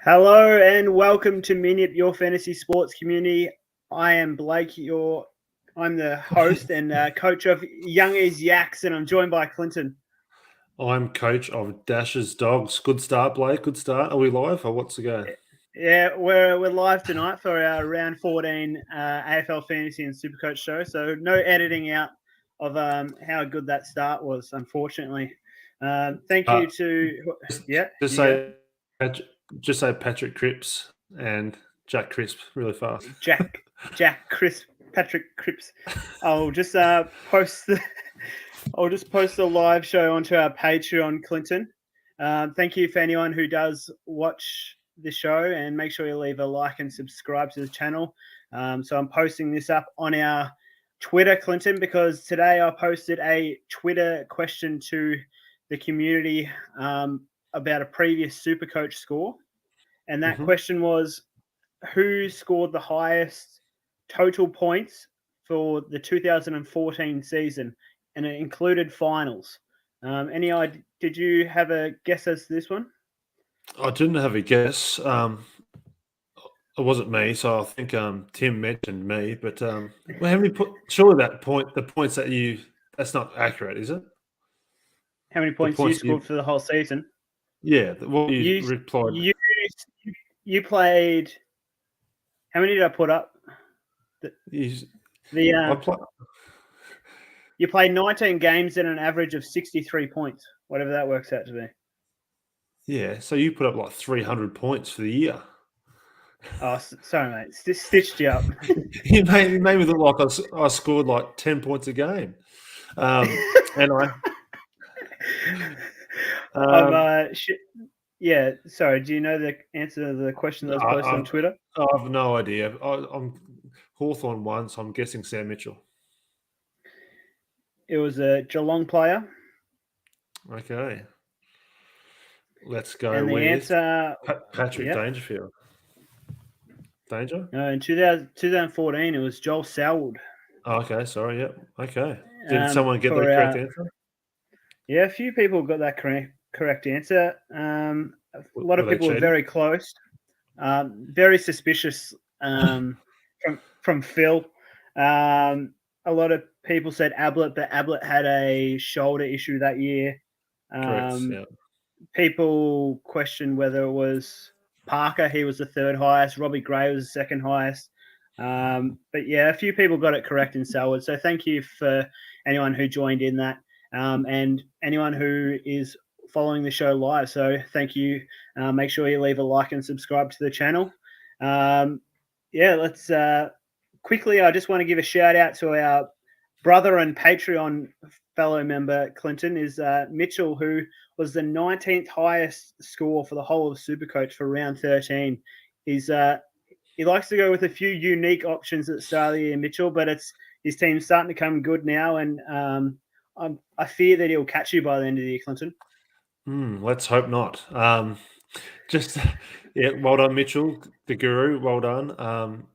Hello and welcome to MINYIP, your fantasy sports community. I am Blake. I'm the host and coach of Youngies Yaks, and I'm joined by Clinton. I'm coach of Dash's Dogs. Good start, Blake. Good start. Are we live or what's the go? Yeah, we're live tonight for our round 14 AFL Fantasy and Supercoach show. So no editing out of how good that start was, unfortunately. Thank you to Just say just say Patrick Cripps and Jack Crisp really fast. Jack Crisp, Patrick Cripps. I'll just post the live show onto our Patreon, Clinton. Thank you for anyone who does watch the show, and make sure you leave a like and subscribe to the channel. So I'm posting this up on our Twitter, Clinton, because today I posted a Twitter question to the community about a previous Supercoach score, and that question was, who scored the highest total points for the 2014 season, and it included finals. Any idea? Did you have a guess as to this one? I didn't have a guess. It wasn't me, so I think Tim mentioned me. But how many surely the points that's not accurate, is it? How many The points you points scored for the whole season? what you You replied. you you played. How many did I put up? You played 19 games at an average of 63 points, whatever that works out to be. Yeah, so you put up like 300 points for the year. Oh, sorry, mate. Stitched you up. You made me look like I scored like 10 points a game. And yeah, sorry. Do you know the answer to the question that was posted on Twitter? I have no idea. I'm Hawthorn won, so I'm guessing Sam Mitchell. It was a Geelong player. Okay. Let's go and the with answer, Patrick Dangerfield. Danger? No, in 2014, it was Joel Selwood. Oh, okay, sorry, yep. Okay. Did someone get the correct answer? Yeah, a few people got that correct answer. A lot of people were very close. Very suspicious from Phil. A lot of people said Ablett, but Ablett had a shoulder issue that year. Correct, yeah. People questioned whether it was Parker. He was the third highest. Robbie Gray was the second highest. But yeah, a few people got it correct in Selwood. So thank you for anyone who joined in that, and anyone who is following the show live. So thank you. Make sure you leave a like and subscribe to the channel. Let's quickly. I just want to give a shout out to our brother and Patreon fellow member Clinton, is Mitchell, who was the 19th highest score for the whole of Supercoach for round 13. He likes to go with a few unique options at the start of the year, Mitchell, but his team's starting to come good now, and I fear that he'll catch you by the end of the year, Clinton. Let's hope not. Well done, Mitchell, the guru. Well done.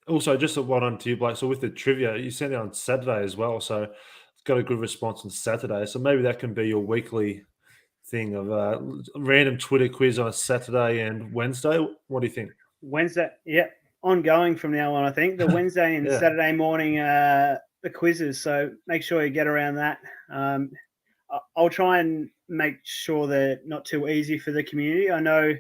Also, just a well done to you, Blake. So with the trivia, you sent it on Saturday as well. So it's got a good response on Saturday. So maybe that can be your weekly thing of random Twitter quiz on a Saturday and Wednesday. What do you think? Wednesday, yeah, ongoing from now on. I think the Wednesday and Saturday morning the quizzes. So make sure you get around that. I'll try and make sure they're not too easy for the community. I know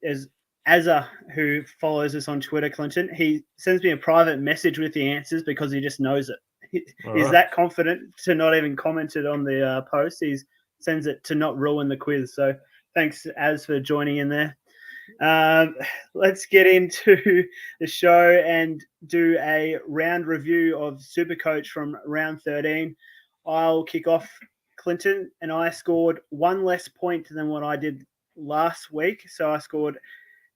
there's Azza, who follows us on Twitter, Clinton. He sends me a private message with the answers because he just knows it. He's that confident to not even comment it on the post. He sends it to not ruin the quiz. So thanks, Az, for joining in there. Let's get into the show and do a round review of Supercoach from round 13. I'll kick off, Clinton, and I scored one less point than what I did last week. So I scored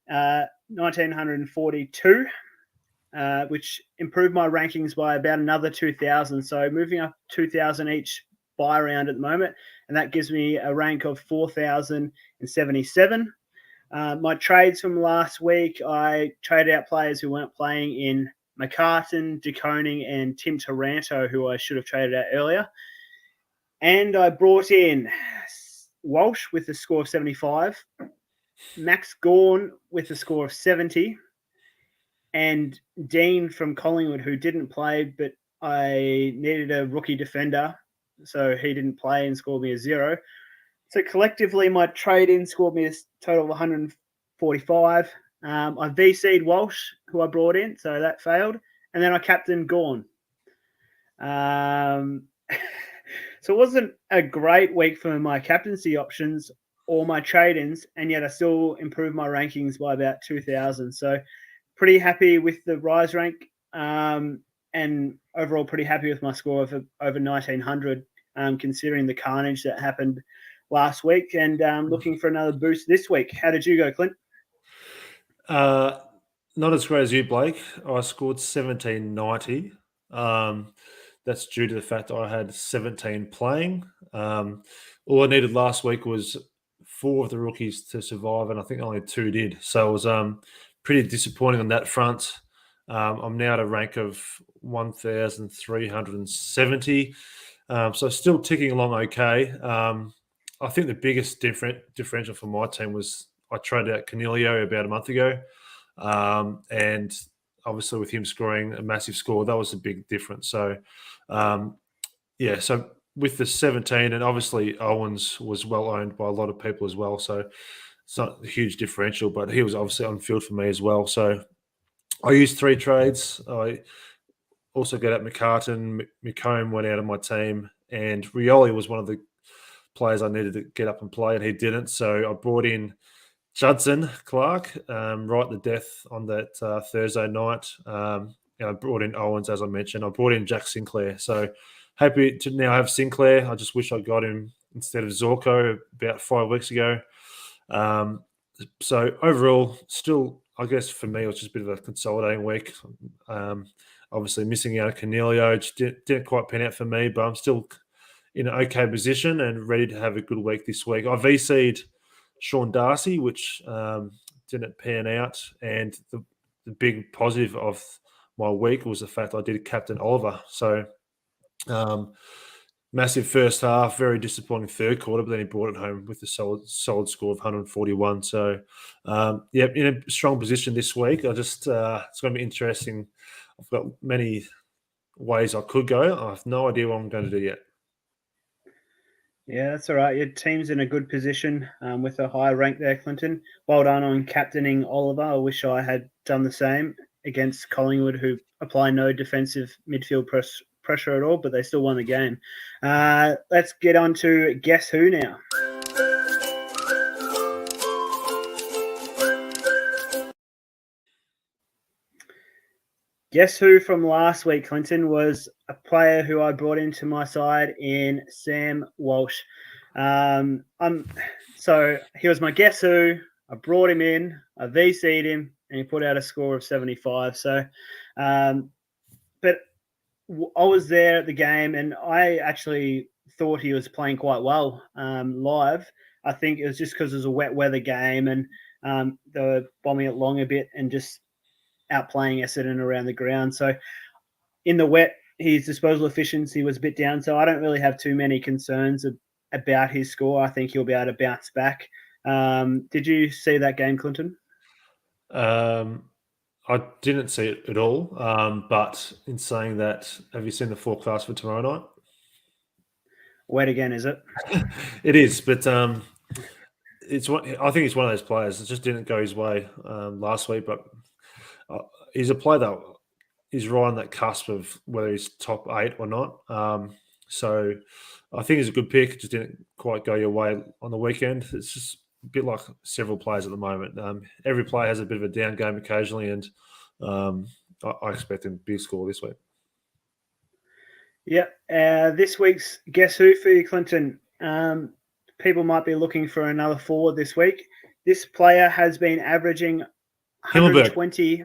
1,942, which improved my rankings by about another 2,000. So moving up 2,000 each by round at the moment, and that gives me a rank of 4,077. My trades from last week, I traded out players who weren't playing in McCartan, DeConing, and Tim Taranto, who I should have traded out earlier. And I brought in Walsh with a score of 75. Max Gawn with a score of 70, and Dean from Collingwood, who didn't play, but I needed a rookie defender, so he didn't play and scored me a 0. So collectively, my trade-in scored me a total of 145. I VC'd Walsh, who I brought in, so that failed. And then I captained Gawn. So it wasn't a great week for my captaincy options or my trade-ins, and yet I still improved my rankings by about 2,000. So pretty happy with the rise rank, and overall pretty happy with my score of over 1,900, considering the carnage that happened last week, and looking for another boost this week. How did you go, Clint? Not as great as you, Blake. I scored 1790. That's due to the fact that I had 17 playing. All I needed last week was 4 of the rookies to survive, and I think only 2 did. So it was pretty disappointing on that front. I'm now at a rank of 1,370. So still ticking along okay. I think the biggest differential for my team was I traded out Cornelio about a month ago. And obviously with him scoring a massive score, that was a big difference. So, so with the 17, and obviously Owens was well owned by a lot of people as well. So it's not a huge differential, but he was obviously on field for me as well. So I used 3 trades. I also got at McCartan. McComb went out of my team, and Rioli was one of the players I needed to get up and play, and he didn't. So I brought in Judson Clark right at the death on that Thursday night. I brought in Owens, as I mentioned. I brought in Jack Sinclair. So happy to now have Sinclair. I just wish I got him instead of Zorko about 5 weeks ago. So overall, still, I guess for me, it was just a bit of a consolidating week. Obviously missing out on Cornelio, just didn't quite pan out for me, but I'm still in an okay position and ready to have a good week this week. I VC'd Sean Darcy, which didn't pan out. And the big positive of my week was the fact I did captain Oliver. So massive first half, very disappointing third quarter, but then he brought it home with a solid score of 141. So, in a strong position this week. It's going to be interesting. I've got many ways I could go. I have no idea what I'm going to do yet. Yeah, that's all right. Your team's in a good position with a high rank there, Clinton. Well done on captaining Oliver. I wish I had done the same against Collingwood, who apply no defensive midfield pressure at all, but they still won the game. Let's get on to Guess Who now. Guess Who from last week, Clinton, was a player who I brought into my side in Sam Walsh. So he was my Guess Who. I brought him in, I VC'd him, and he put out a score of 75. So, but I was there at the game, and I actually thought he was playing quite well live. I think it was just because it was a wet weather game, and they were bombing it long a bit and just outplaying Essendon around the ground. So in the wet, his disposal efficiency was a bit down. So I don't really have too many concerns about his score. I think he'll be able to bounce back. Did you see that game, Clinton? I didn't see it at all. But in saying that, have you seen the forecast for tomorrow night? Wet again, is it? It is, but I think he's one of those players. It just didn't go his way last week, but he's a player that is right on that cusp of whether he's top 8 or not. So I think he's a good pick. Just didn't quite go your way on the weekend. It's just a bit like several players at the moment. Every player has a bit of a down game occasionally, and I expect him to big score this week. Yeah. This week's Guess Who for you, Clinton. People might be looking for another forward this week. This player has been averaging 120.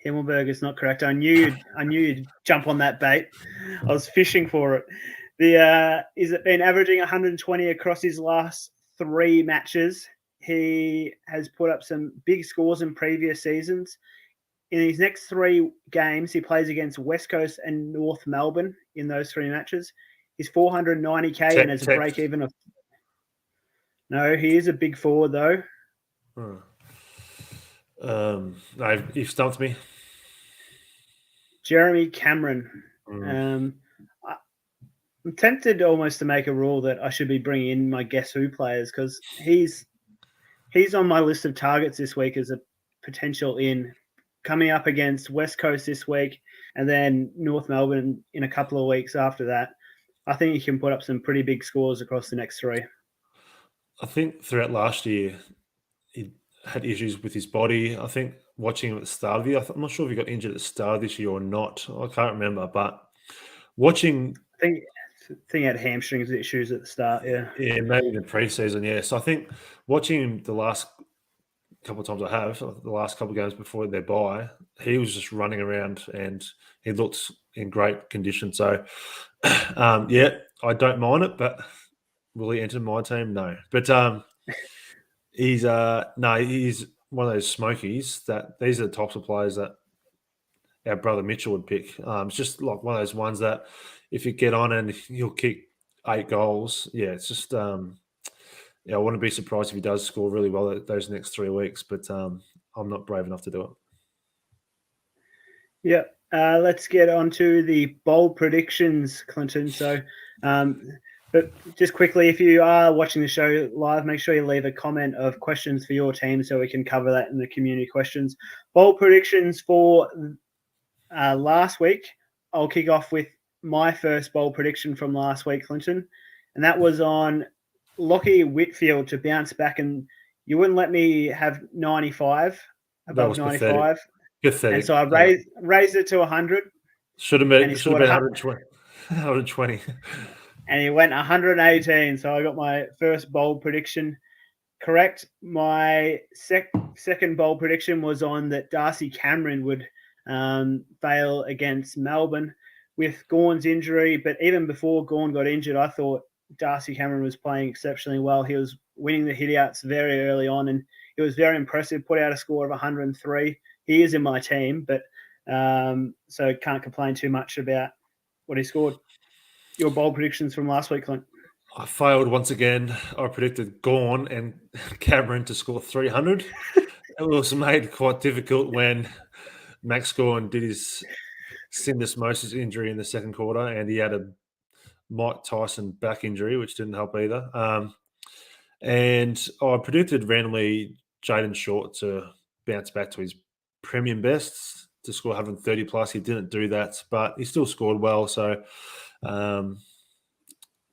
Himmelberg is not correct. I knew you'd jump on that bait. I was fishing for it. Is it been averaging 120 across his last 3 matches? He has put up some big scores in previous seasons. In his next 3 games, he plays against West Coast and North Melbourne in those 3 matches. He's 490k and has a break even of. No, he is a big forward though. No, you've stumped me. Jeremy Cameron. I'm tempted almost to make a rule that I should be bringing in my Guess Who players because he's on my list of targets this week as a potential in, coming up against West Coast this week and then North Melbourne in a couple of weeks after that. I think he can put up some pretty big scores across the next three. I think throughout last year, he had issues with his body. I think watching him at the start of the year, I'm not sure if he got injured at the start of this year or not. I can't remember, but watching... I think he had hamstrings issues at the start, yeah. Yeah, maybe in the preseason, yeah. So I think watching him the last couple of times the last couple of games before their bye, he was just running around and he looked in great condition. So, yeah, I don't mind it, but will he enter my team? No. But he's one of those smokies that these are the types of players that our brother Mitchell would pick. It's just like one of those ones that if you get on and he'll kick 8 goals, yeah, it's just I wouldn't be surprised if he does score really well those next 3 weeks, but I'm not brave enough to do it. Yeah, let's get on to the bold predictions, Clinton. So, but just quickly, if you are watching the show live, make sure you leave a comment of questions for your team so we can cover that in the community questions. Bold predictions for last week. I'll kick off with my first bold prediction from last week, Clinton, and that was on Lockie Whitfield to bounce back, and you wouldn't let me have 95 above 95. Pathetic. And so I raised it to 100. Should have been 120. And he went 118. So I got my first bold prediction correct. My second bold prediction was on that Darcy Cameron would fail against Melbourne with Gawn's injury. But even before Gawn got injured, I thought Darcy Cameron was playing exceptionally well. He was winning the hitouts very early on, and it was very impressive. Put out a score of 103. He is in my team, but so can't complain too much about what he scored. Your bold predictions from last week, Clint? I failed once again. I predicted Gawn and Cameron to score 300. It was made quite difficult when Max Gawn did his syndesmosis injury in the second quarter, and he had a Mike Tyson back injury, which didn't help either. And I predicted randomly Jaden Short to bounce back to his premium bests to score 130 plus. He didn't do that, but he still scored well. So,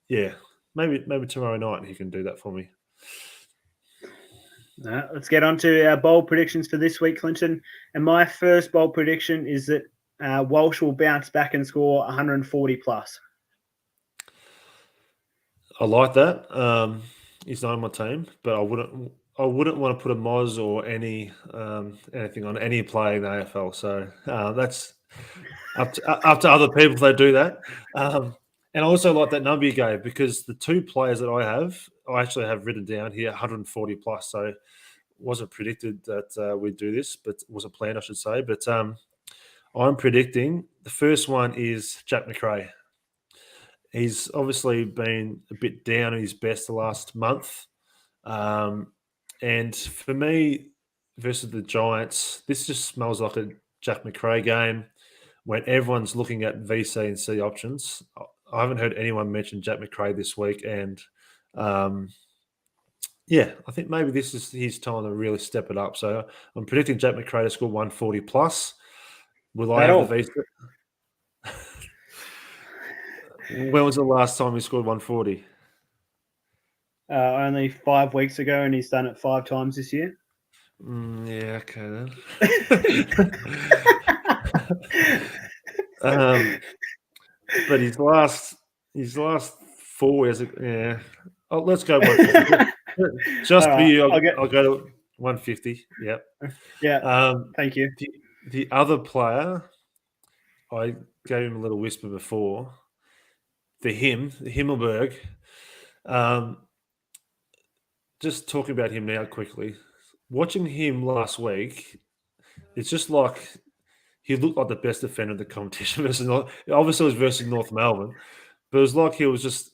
yeah, maybe tomorrow night he can do that for me. Let's get on to our bold predictions for this week, Clinton. And my first bold prediction is that Walsh will bounce back and score 140 plus. I like that. He's not on my team, but I wouldn't want to put a Moz or anything on any player in the AFL. So that's up to other people if they do that. And I also like that number you gave because the 2 players that I actually have written down here 140 plus. So it wasn't predicted that we'd do this, but it was a plan, I should say. But I'm predicting the first one is Jack Macrae. He's obviously been a bit down at his best the last month. And for me, versus the Giants, this just smells like a Jack Macrae game when everyone's looking at VC and C options. I haven't heard anyone mention Jack Macrae this week. And, yeah, I think maybe this is his time to really step it up. So I'm predicting Jack Macrae to score 140 plus. Will I have the VC? When was the last time he scored 140? Only 5 weeks ago, and he's done it 5 times this year. Yeah, okay then. But his last 4 years, yeah. Oh, let's go 150. Just for you, I'll go to 150. Yep. Yeah. Thank you. The other player, I gave him a little whisper before. The Himmelberg. Just talking about him now quickly. Watching him last week, it's just like he looked like the best defender of the competition. Obviously, it was versus North Melbourne, but it was like he was just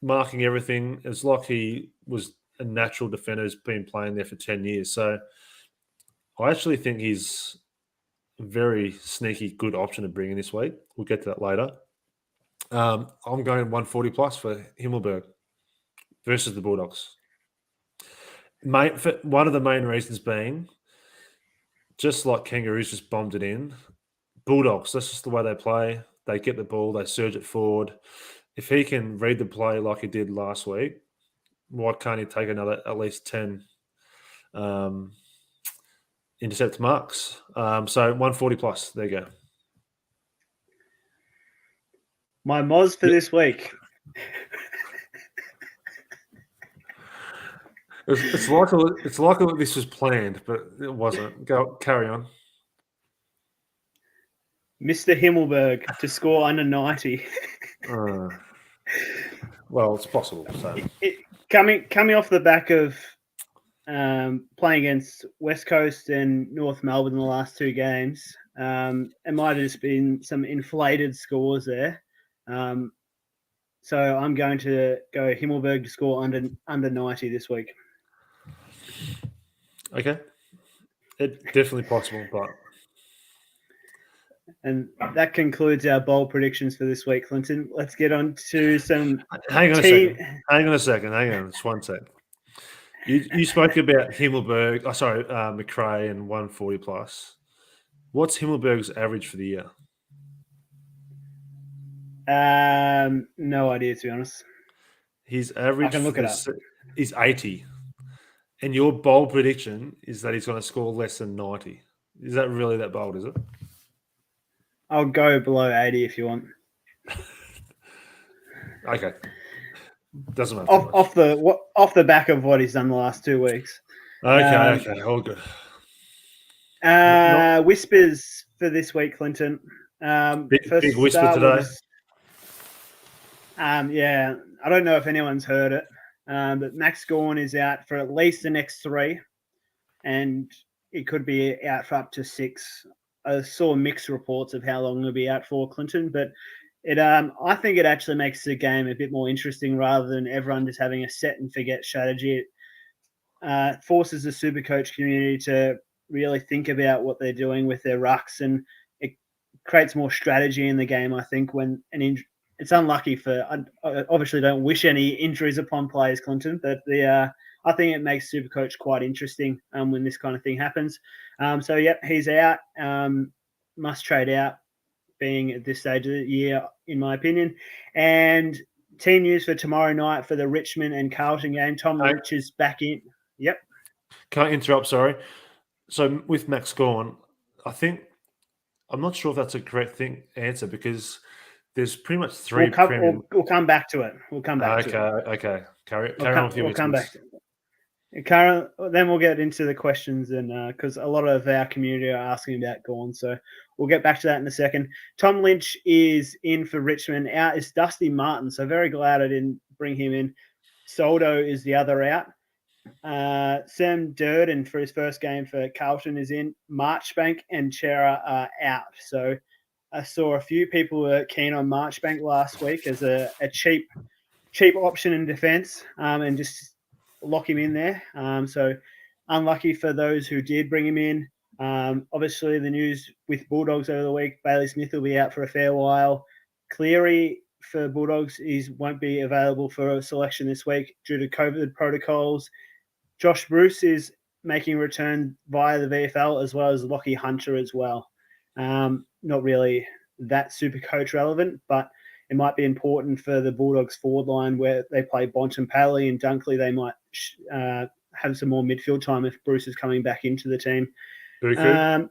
marking everything. It's like he was a natural defender who's been playing there for 10 years. So I actually think he's a very sneaky good option to bring in this week. We'll get to that later. I'm going 140 plus for Himmelberg versus the Bulldogs. One of the main reasons being, just like Kangaroos just bombed it in, Bulldogs, that's just the way they play. They get the ball, they surge it forward. If he can read the play like he did last week, why can't he take another at least 10 intercept marks? So 140 plus. There you go. My Moz for this week. It's like this was planned, but it wasn't. Carry on. Mr. Himmelberg to score under 90. Well, it's possible. So coming off the back of playing against West Coast and North Melbourne in the last 2 games, it might have just been some inflated scores there. So I'm going to go Himmelberg to score under 90 this week. Okay. It's definitely possible, but... And that concludes our bold predictions for this week, Clinton. Let's get on to some... Hang on a second. Hang on. Just 1 sec. You spoke about Himmelberg, McRae and 140 plus. What's Himmelberg's average for the year? No idea, to be honest. His average... I can look it up. Is 80. And your bold prediction is that he's going to score less than 90. Is that really that bold, is it? I'll go below 80 if you want. Okay. Doesn't matter. Off the back of what he's done the last 2 weeks. Okay. All good. Whispers for this week, Clinton. Big whisper today. Yeah, I don't know if anyone's heard it, but Max Gawn is out for at least the next 3, and it could be out for up to 6. I saw mixed reports of how long he'll be out for, Clinton, but I think it actually makes the game a bit more interesting rather than everyone just having a set and forget strategy. It forces the Supercoach community to really think about what they're doing with their rucks, and it creates more strategy in the game, I think, when it's unlucky for... I obviously don't wish any injuries upon players, Clinton, but I think it makes Supercoach quite interesting when this kind of thing happens. So, yep, he's out. Must trade out, being at this stage of the year, in my opinion. And team news for tomorrow night for the Richmond and Carlton game. Tom Lynch is back in. Yep. Can I interrupt? Sorry. So with Max Gawn, I'm not sure if that's a correct answer, because there's pretty much 3 We'll come back to it. Okay. Carry on with your We'll come back to it. Then we'll get into the questions, and because a lot of our community are asking about Gawn, so we'll get back to that in a second. Tom Lynch is in for Richmond. Out is Dusty Martin, so very glad I didn't bring him in. Soldo is the other out. Sam Durden for his first game for Carlton is in. Marchbank and Chera are out. So I saw a few people were keen on Marchbank last week as a cheap option in defence, and just lock him in there. So unlucky for those who did bring him in. Obviously, the news with Bulldogs over the week, Bailey Smith will be out for a fair while. Cleary for Bulldogs won't be available for a selection this week due to COVID protocols. Josh Bruce is making a return via the VFL, as well as Lockie Hunter as well. Not really that Supercoach relevant, but it might be important for the Bulldogs forward line where they play Bontempelli and Dunkley. They might have some more midfield time if Bruce is coming back into the team. Yeah,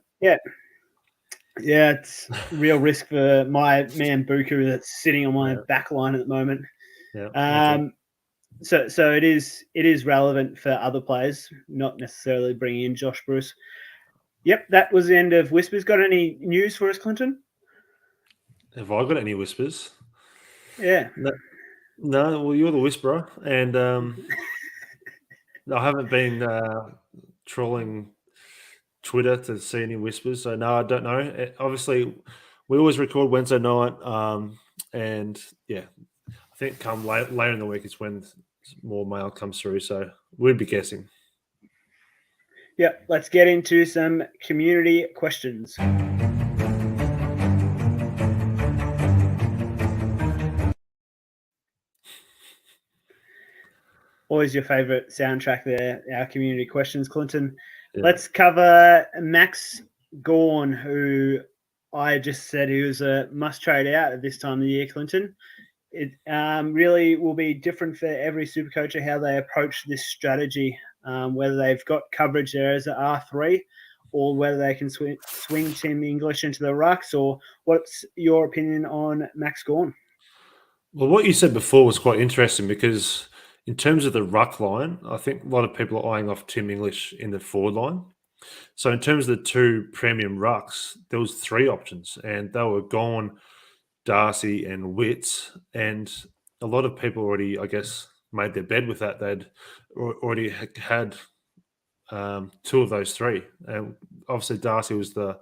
it's real risk for my man Buku that's sitting on my back line at the moment. So it is relevant for other players, not necessarily bringing in Josh Bruce. Yep, that was the end of Whispers. Got any news for us, Clinton? Have I got any whispers? Yeah. No, well, you're the whisperer, and I haven't been trolling Twitter to see any whispers, so no, I don't know. Obviously, we always record Wednesday night, and yeah, I think come later in the week is when more mail comes through. So we'd be guessing. Yeah, let's get into some community questions. Always your favourite soundtrack there, our community questions, Clinton. Yeah. Let's cover Max Gawn, who I just said he was a must-trade out at this time of the year, Clinton. It really will be different for every Supercoach how they approach this strategy, whether they've got coverage there as an R3 or whether they can swing Tim English into the rucks, or what's your opinion on Max Gawn? Well, what you said before was quite interesting because in terms of the ruck line, I think a lot of people are eyeing off Tim English in the forward line. So in terms of the two premium rucks, there was 3 options, and they were Gawn, Darcy, and Witts. And a lot of people already, I guess, made their bed with that. They'd already had 2 of those 3. And obviously, Darcy was the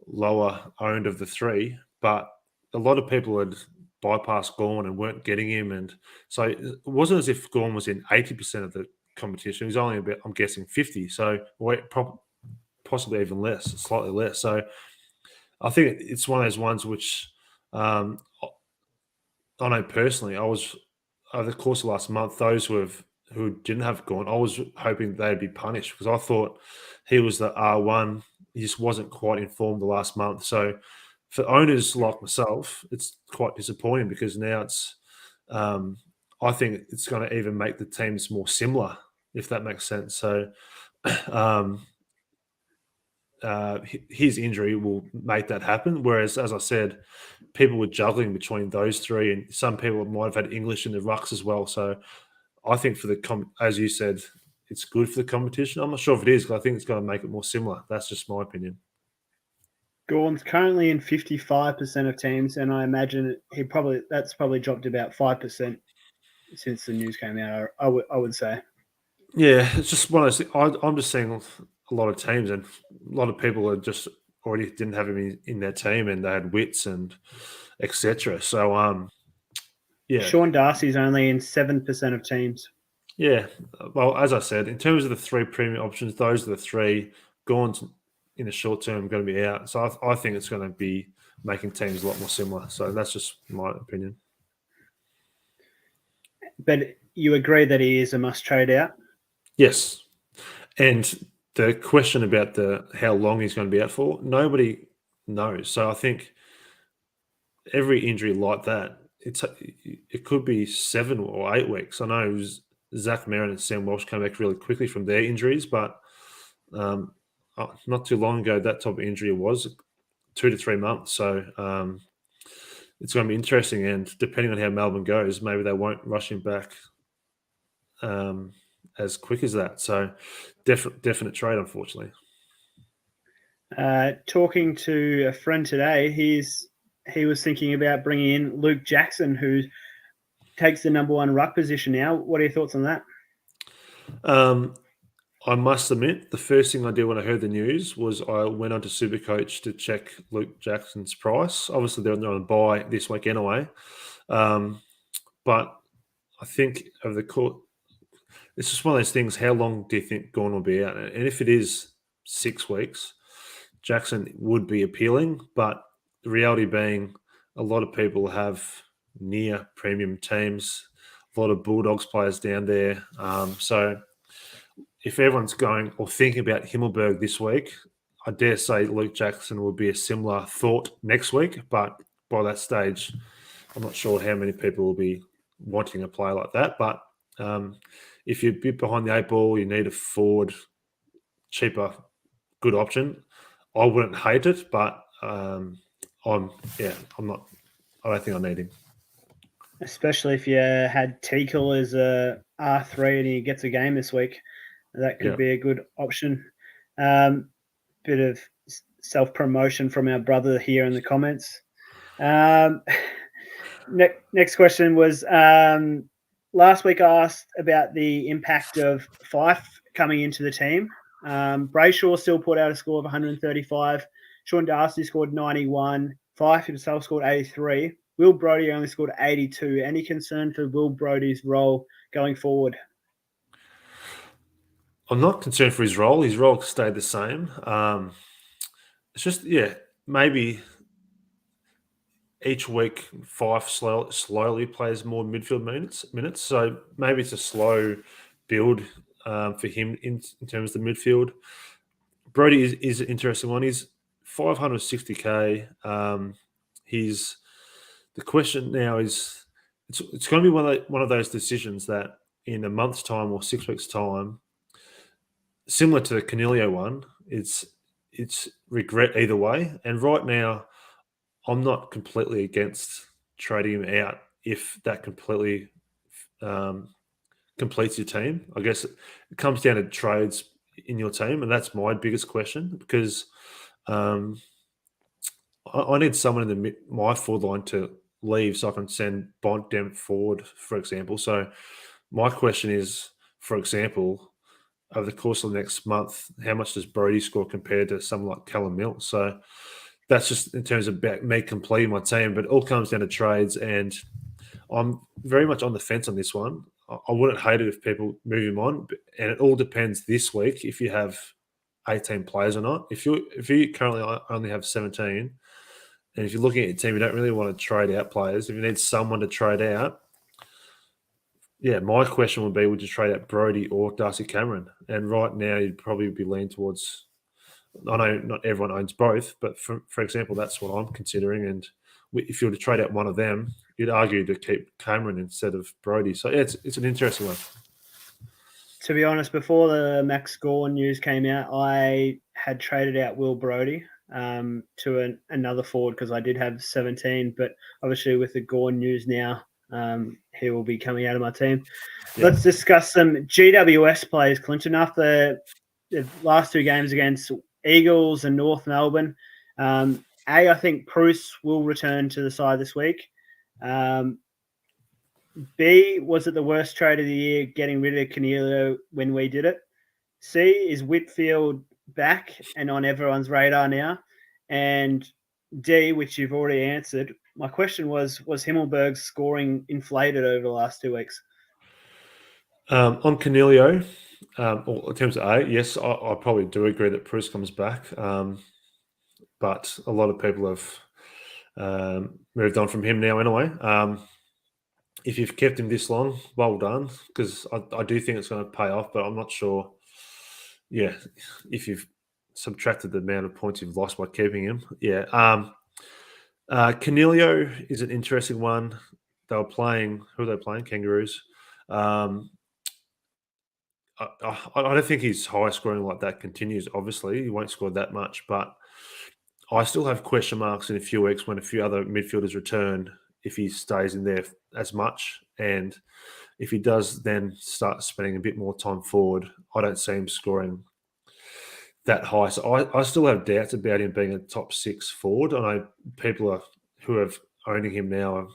lower owned of the 3, but a lot of people had bypassed Gawn and weren't getting him. And so it wasn't as if Gawn was in 80% of the competition. He was only about, I'm guessing, 50. So possibly even less, slightly less. So I think it's one of those ones which I know personally, I was, over the course of last month, those who didn't have Gawn, I was hoping they'd be punished because I thought he was the R1. He just wasn't quite informed the last month. So for owners like myself, it's quite disappointing because now it's, I think it's going to even make the teams more similar, if that makes sense. So his injury will make that happen. Whereas, as I said, people were juggling between those 3, and some people might have had English in the rucks as well. So I think for as you said, it's good for the competition. I'm not sure if it is, because I think it's going to make it more similar. That's just my opinion. Gawn's currently in 55% of teams, and I imagine that's probably dropped about 5% since the news came out. I would say. Yeah, it's just one of those. I'm just seeing a lot of teams, and a lot of people are just already didn't have him in their team, and they had Witts and etc. So, yeah. Sean Darcy's only in 7% of teams. Yeah, well, as I said, in terms of the 3 premium options, those are the 3. Gawn's in the short term going to be out, so I think it's going to be making teams a lot more similar. So that's just my opinion. But you agree that he is a must trade out? Yes, and the question about how long he's going to be out for, nobody knows. So I think every injury like that, it could be 7 or 8 weeks. I know Zach Merrin and Sam Walsh came back really quickly from their injuries, but not too long ago, that type of injury was 2 to 3 months. So it's going to be interesting. And depending on how Melbourne goes, maybe they won't rush him back as quick as that. So definite trade, unfortunately. Talking to a friend today, he was thinking about bringing in Luke Jackson, who takes the number 1 ruck position now. What are your thoughts on that? I must admit, the first thing I did when I heard the news was I went onto Supercoach to check Luke Jackson's price. Obviously, they're on a buy this week anyway. But I think over the court, it's just one of those things. How long do you think Gawn will be out? And if it is 6 weeks, Jackson would be appealing. But the reality being, a lot of people have near premium teams, a lot of Bulldogs players down there. So if everyone's going or thinking about Himmelberg this week, I dare say Luke Jackson will be a similar thought next week. But by that stage, I'm not sure how many people will be wanting a player like that. But if you're a bit behind the 8 ball, you need a forward, cheaper, good option. I wouldn't hate it, but I'm not. I don't think I need him. Especially if you had Teakle as a R3 and he gets a game this week, that could be a good option. Bit of self-promotion from our brother here in the comments. Next question was, last week I asked about the impact of Fife coming into the team. Brayshaw still put out a score of 135. Sean Darcy scored 91. Fife himself scored 83. Will Brodie only scored 82. Any concern for Will Brodie's role going forward? I'm not concerned for his role. His role stayed the same. It's just, maybe each week Fife slowly plays more midfield minutes. So maybe it's a slow build for him in terms of the midfield. Brodie is an interesting one. He's 560k. The question now is it's going to be one of those decisions that in a month's time or 6 weeks' time, similar to the Canelio one, it's regret either way. And right now, I'm not completely against trading him out if that completely completes your team. I guess it comes down to trades in your team, and that's my biggest question because I need someone in my forward line to leave so I can send Bont down forward, for example. So my question is, for example, over the course of the next month, how much does Brodie score compared to someone like Callum Mills? So that's just in terms of me completing my team, but it all comes down to trades, and I'm very much on the fence on this one. I wouldn't hate it if people move him on, and it all depends this week if you have 18 players or not. If you currently only have 17, and if you're looking at your team, you don't really want to trade out players. If you need someone to trade out, my question would be, would you trade out Brodie or Darcy Cameron? And right now, you'd probably be leaning towards. I know not everyone owns both, but for example, that's what I'm considering. And if you were to trade out one of them, you'd argue to keep Cameron instead of Brodie. So it's an interesting one. To be honest, before the Max Gawn news came out, I had traded out Will Brodie to another forward because I did have 17. But obviously, with the Gawn news now, he will be coming out of my team. Yeah. Let's discuss some GWS players, Clinton. After the last two games against Eagles and North Melbourne, I think Bruce will return to the side this week. B, was it the worst trade of the year getting rid of Canelio when we did it? C, is Whitfield back and on everyone's radar now? And D, which you've already answered, my question was Himmelberg's scoring inflated over the last 2 weeks? On Canelio, or in terms of A, yes, I probably do agree that Bruce comes back. But a lot of people have moved on from him now anyway. If you've kept him this long, well done, because I do think it's going to pay off, but I'm not sure, if you've subtracted the amount of points you've lost by keeping him. Canelio is an interesting one. They were playing, who are they playing? Kangaroos. I don't think his high scoring like that continues, obviously. He won't score that much, but I still have question marks in a few weeks when a few other midfielders return if he stays in there as much. And if he does then start spending a bit more time forward, I don't see him scoring that high. So I still have doubts about him being a top 6 forward. I know people who are owning him now are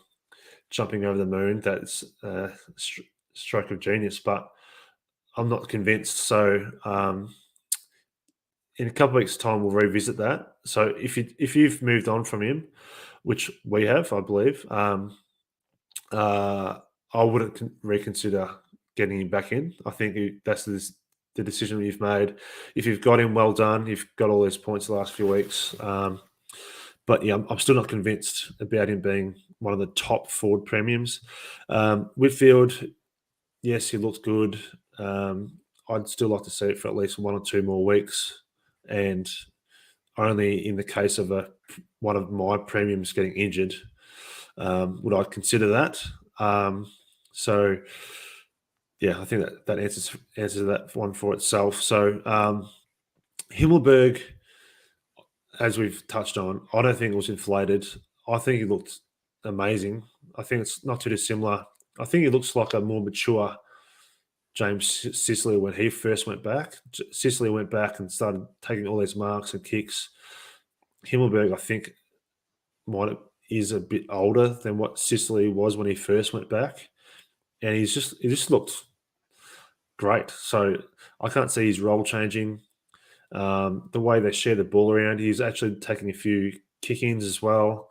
jumping over the moon. That's a stroke of genius, but I'm not convinced. So in a couple of weeks' time, we'll revisit that. So if you've moved on from him, which we have, I believe, I wouldn't reconsider getting him back in. I think that's the decision you've made. If you've got him, well done. You've got all those points the last few weeks. But yeah, I'm still not convinced about him being one of the top forward premiums. Whitfield, yes, he looks good. I'd still like to see it for at least 1 or 2 more weeks. And only in the case of one of my premiums getting injured would I consider that. So, I think that answers that one for itself. So, Himmelberg, as we've touched on, I don't think it was inflated. I think he looked amazing. I think it's not too dissimilar. I think he looks like a more mature James Sicily when he first went back. Sicily went back and started taking all these marks and kicks. Himmelberg, I think, is a bit older than what Sicily was when he first went back, and he just looked great. So I can't see his role changing. The way they share the ball around, he's actually taking a few kick-ins as well.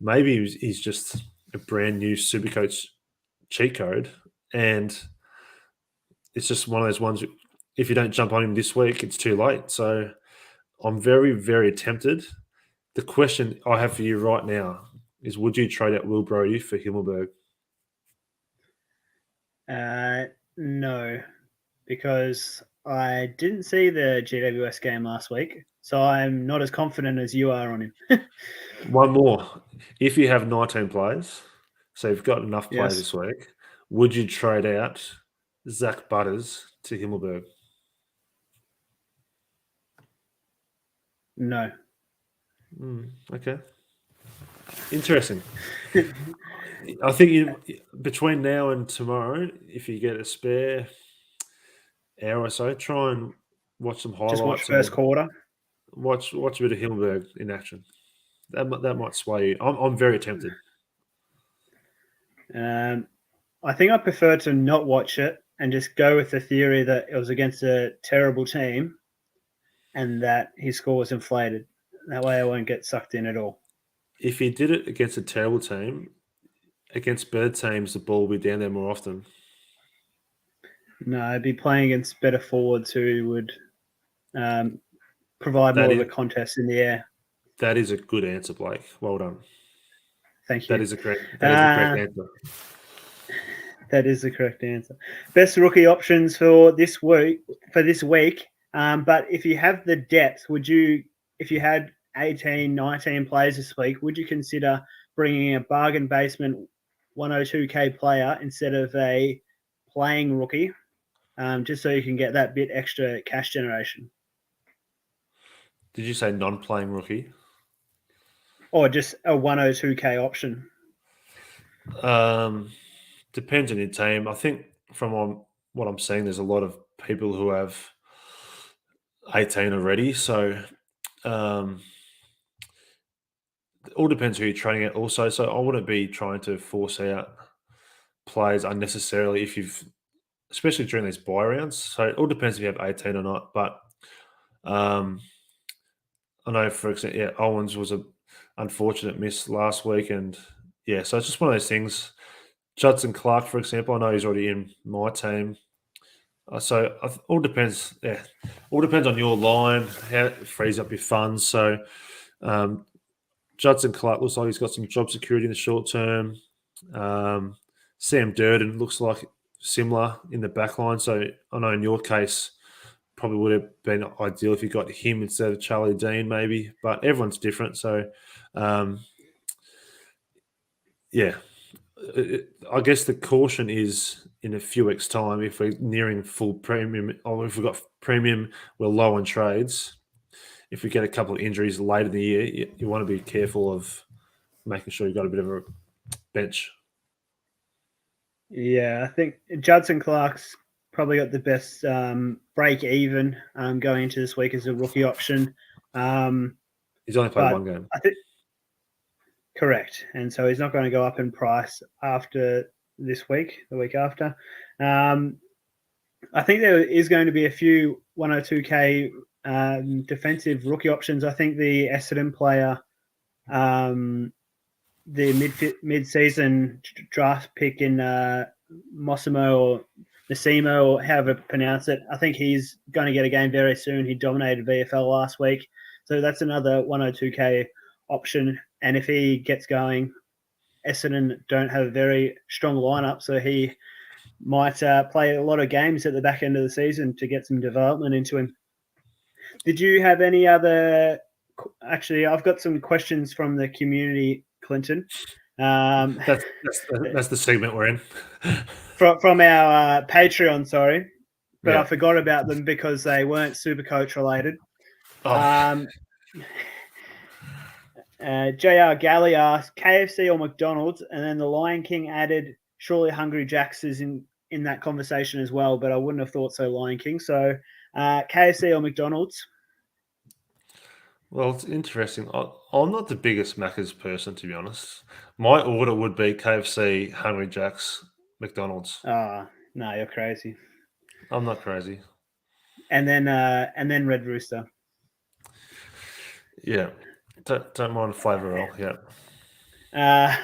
maybe he's just a brand new Supercoach cheat code, and it's just one of those ones. If you don't jump on him this week, it's too late. So I'm very, very tempted. The question I have for you right now is: would you trade out Will Brody for Himmelberg? No, because I didn't see the GWS game last week, so I'm not as confident as you are on him. One more. If you have 19 players, so you've got enough players Yes. this week, would you trade out Zach Butters to Himmelberg? No. Okay. Interesting. I think between now and tomorrow, if you get a spare hour or so, try and watch some Just watch highlights first or quarter. watch a bit of Himmelberg in action. That might sway you. I'm very tempted. I think I prefer to not watch it and just go with the theory that it was against a terrible team and that his score was inflated. That way I won't get sucked in at all. If he did it against a terrible team, against better teams, the ball will be down there more often. No, I'd be playing against better forwards who would provide more of a contest in the air. That is a good answer, Blake. Well done. Thank you. That is the correct answer. That is the correct answer. Best rookie options for this week. But if you have the depth, if you had 18, 19 players this week, would you consider bringing a bargain basement 102k player instead of a playing rookie, just so you can get that bit extra cash generation? Did you say non-playing rookie? Or just a 102k option? Depends on your team. I think from what I'm seeing, there's a lot of people who have 18 already. So it all depends who you're training at also. So I wouldn't be trying to force out players unnecessarily especially during these buy rounds. So it all depends if you have 18 or not. But I know, for example, Owens was a unfortunate miss last week, and so it's just one of those things. Judson Clark, for example, I know he's already in my team. So all depends. Yeah, all depends on your line, how it frees up your funds. So Judson Clark looks like he's got some job security in the short term. Sam Durden looks like similar in the back line. So I know in your case, probably would have been ideal if you got him instead of Charlie Dean, maybe. But everyone's different. So, I guess the caution is in a few weeks' time, if we're nearing full premium, or if we've got premium, we're low on trades. If we get a couple of injuries late in the year, you want to be careful of making sure you've got a bit of a bench. Yeah, I think Judson Clark's probably got the best break even going into this week as a rookie option. He's only played one game. Correct. And so he's not going to go up in price after this week, the week after. I think there is going to be a few 102k defensive rookie options. I think the Essendon player, the mid-season draft pick in Massimo or Massimo, or however you pronounce it, I think he's going to get a game very soon. He dominated VFL last week. So that's another 102k option. And if he gets going, Essendon don't have a very strong lineup, so he might play a lot of games at the back end of the season to get some development into him. Did you have any other? Actually, I've got some questions from the community, Clinton. That's the segment we're in. from our Patreon, sorry, but Yeah. I forgot about them because they weren't Supercoach related. Oh. JR Galley asked KFC or McDonald's, and then the Lion King added surely Hungry Jack's is in that conversation as well, but I wouldn't have thought so, Lion King. So KFC or McDonald's? Well, it's interesting. I'm not the biggest Macca's person, to be honest. My order would be KFC, Hungry Jack's, McDonald's. No, you're crazy. I'm not crazy. And then Red Rooster. Yeah, don't mind flavour roll. Yeah. Uh,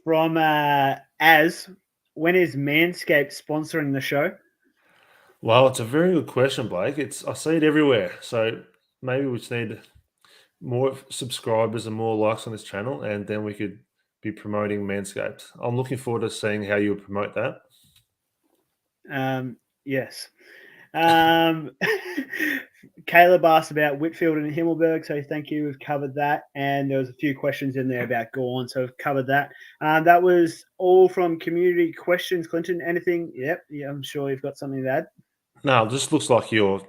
from Az, when is Manscaped sponsoring the show? Well, it's a very good question, Blake. I see it everywhere. So maybe we just need more subscribers and more likes on this channel, and then we could be promoting Manscaped. I'm looking forward to seeing how you promote that. Yes. Caleb asked about Whitfield and Himmelberg, so thank you. We've covered that, and there was a few questions in there about Gorn, so we've covered that. That was all from community questions. Clinton, anything? Yep, yeah, I'm sure you've got something to add. No, it just looks like you're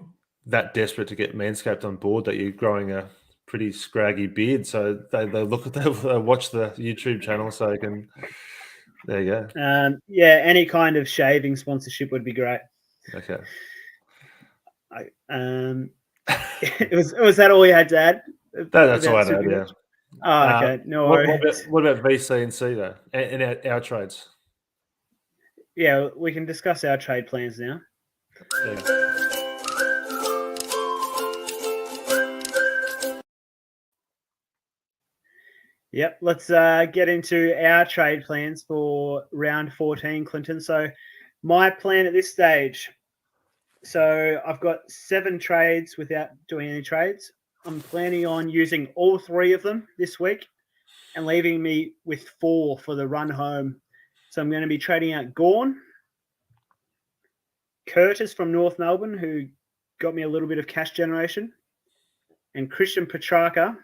that desperate to get Manscaped on board that you're growing a pretty scraggy beard. So they look at they watch the YouTube channel so they can. There you go. Yeah, any kind of shaving sponsorship would be great. Okay. Was that all you had to add? That's all I had. Yeah. Oh, okay. No worries. What about VC and C though, and our trades? Yeah, we can discuss our trade plans now. Yep, let's get into our trade plans for round 14, Clinton. So, my plan at this stage. So, I've got 7 trades without doing any trades. I'm planning on using all 3 of them this week and leaving me with 4 for the run home. So, I'm going to be trading out Gorn, Curtis from North Melbourne, who got me a little bit of cash generation, and Christian Petrarca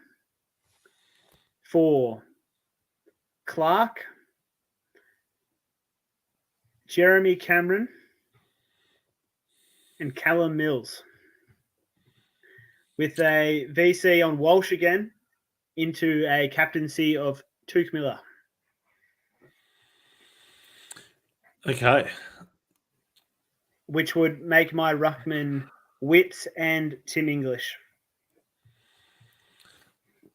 for Clark, Jeremy Cameron, and Callum Mills, with a VC on Walsh again into a captaincy of Tuke Miller. Okay. Which would make my ruckman Witts and Tim English.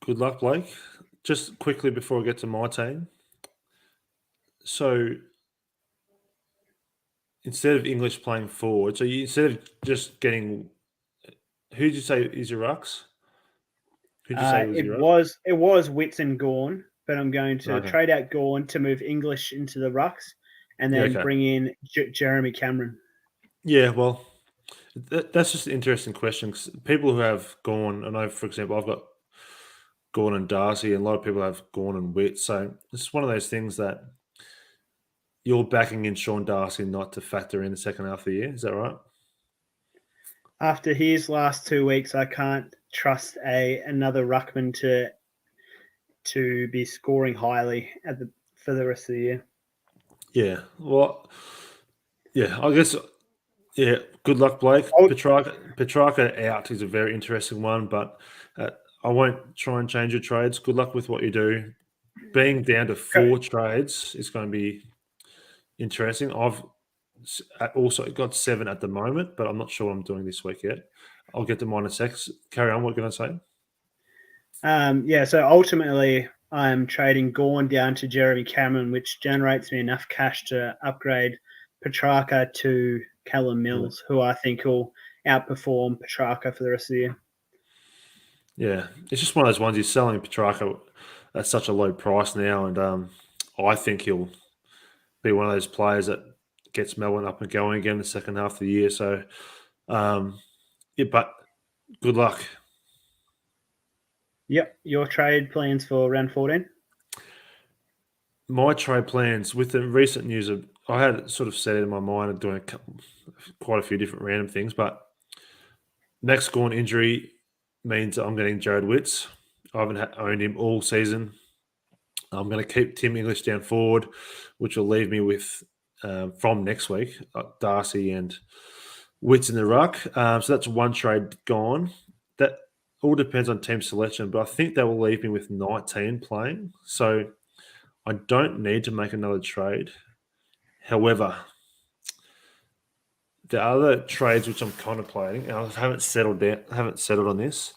Good luck, Blake. Just quickly before I get to my team. So instead of English playing forward, so instead of just getting, who did you say is your rucks? Who did you say was It your rucks? was Witts and Gorn, but I'm going to trade out Gorn to move English into the rucks, and then bring in Jeremy Cameron. Yeah, well, that's just an interesting question because people who have Gorn, I know, for example, I've got Gorn and Darcy, and a lot of people have Gorn and Witt. So it's one of those things that you're backing in Sean Darcy not to factor in the second half of the year. Is that right? After his last 2 weeks, I can't trust another ruckman to be scoring highly for the rest of the year. Yeah. Well, yeah, I guess. Yeah. Good luck, Blake. Petrarca out is a very interesting one, but I won't try and change your trades. Good luck with what you do. Being down to 4 trades is going to be interesting. I've also got 7 at the moment, but I'm not sure what I'm doing this week yet. I'll get to mine in a sec. Carry on. What are you going to say? Yeah, so ultimately, I'm trading Gorn down to Jeremy Cameron, which generates me enough cash to upgrade Petrarca to Callum Mills, who I think will outperform Petrarca for the rest of the year. Yeah, it's just one of those ones. He's selling Petrarca at such a low price now, and I think he'll be one of those players that gets Melbourne up and going again the second half of the year. So, yeah, but good luck. Yep, your trade plans for round 14? My trade plans with the recent news of, I had sort of set it in my mind of doing quite a few different random things, but next Gorn injury means I'm getting Jared Witts. I haven't owned him all season. I'm going to keep Tim English down forward, which will leave me with, from next week, Darcy and Witts in the ruck. So that's one trade gone. That all depends on team selection, but I think that will leave me with 19 playing. So I don't need to make another trade. However, the other trades which I'm contemplating, and I haven't settled on this.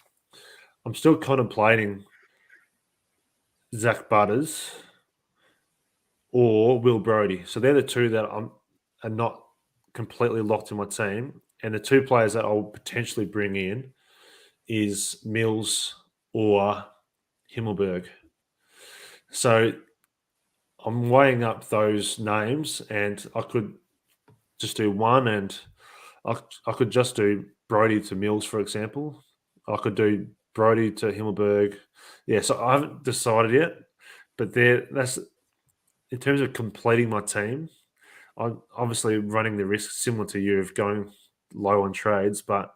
I'm still contemplating Zach Butters or Will Brodie. So they're the two that are not completely locked in my team. And the 2 players that I'll potentially bring in is Mills or Himmelberg. So I'm weighing up those names, and I could just do one, and I could just do Brody to Mills, for example. I could do Brody to Himmelberg. Yeah, so I haven't decided yet, but that's in terms of completing my team. I'm obviously running the risk, similar to you, of going low on trades, but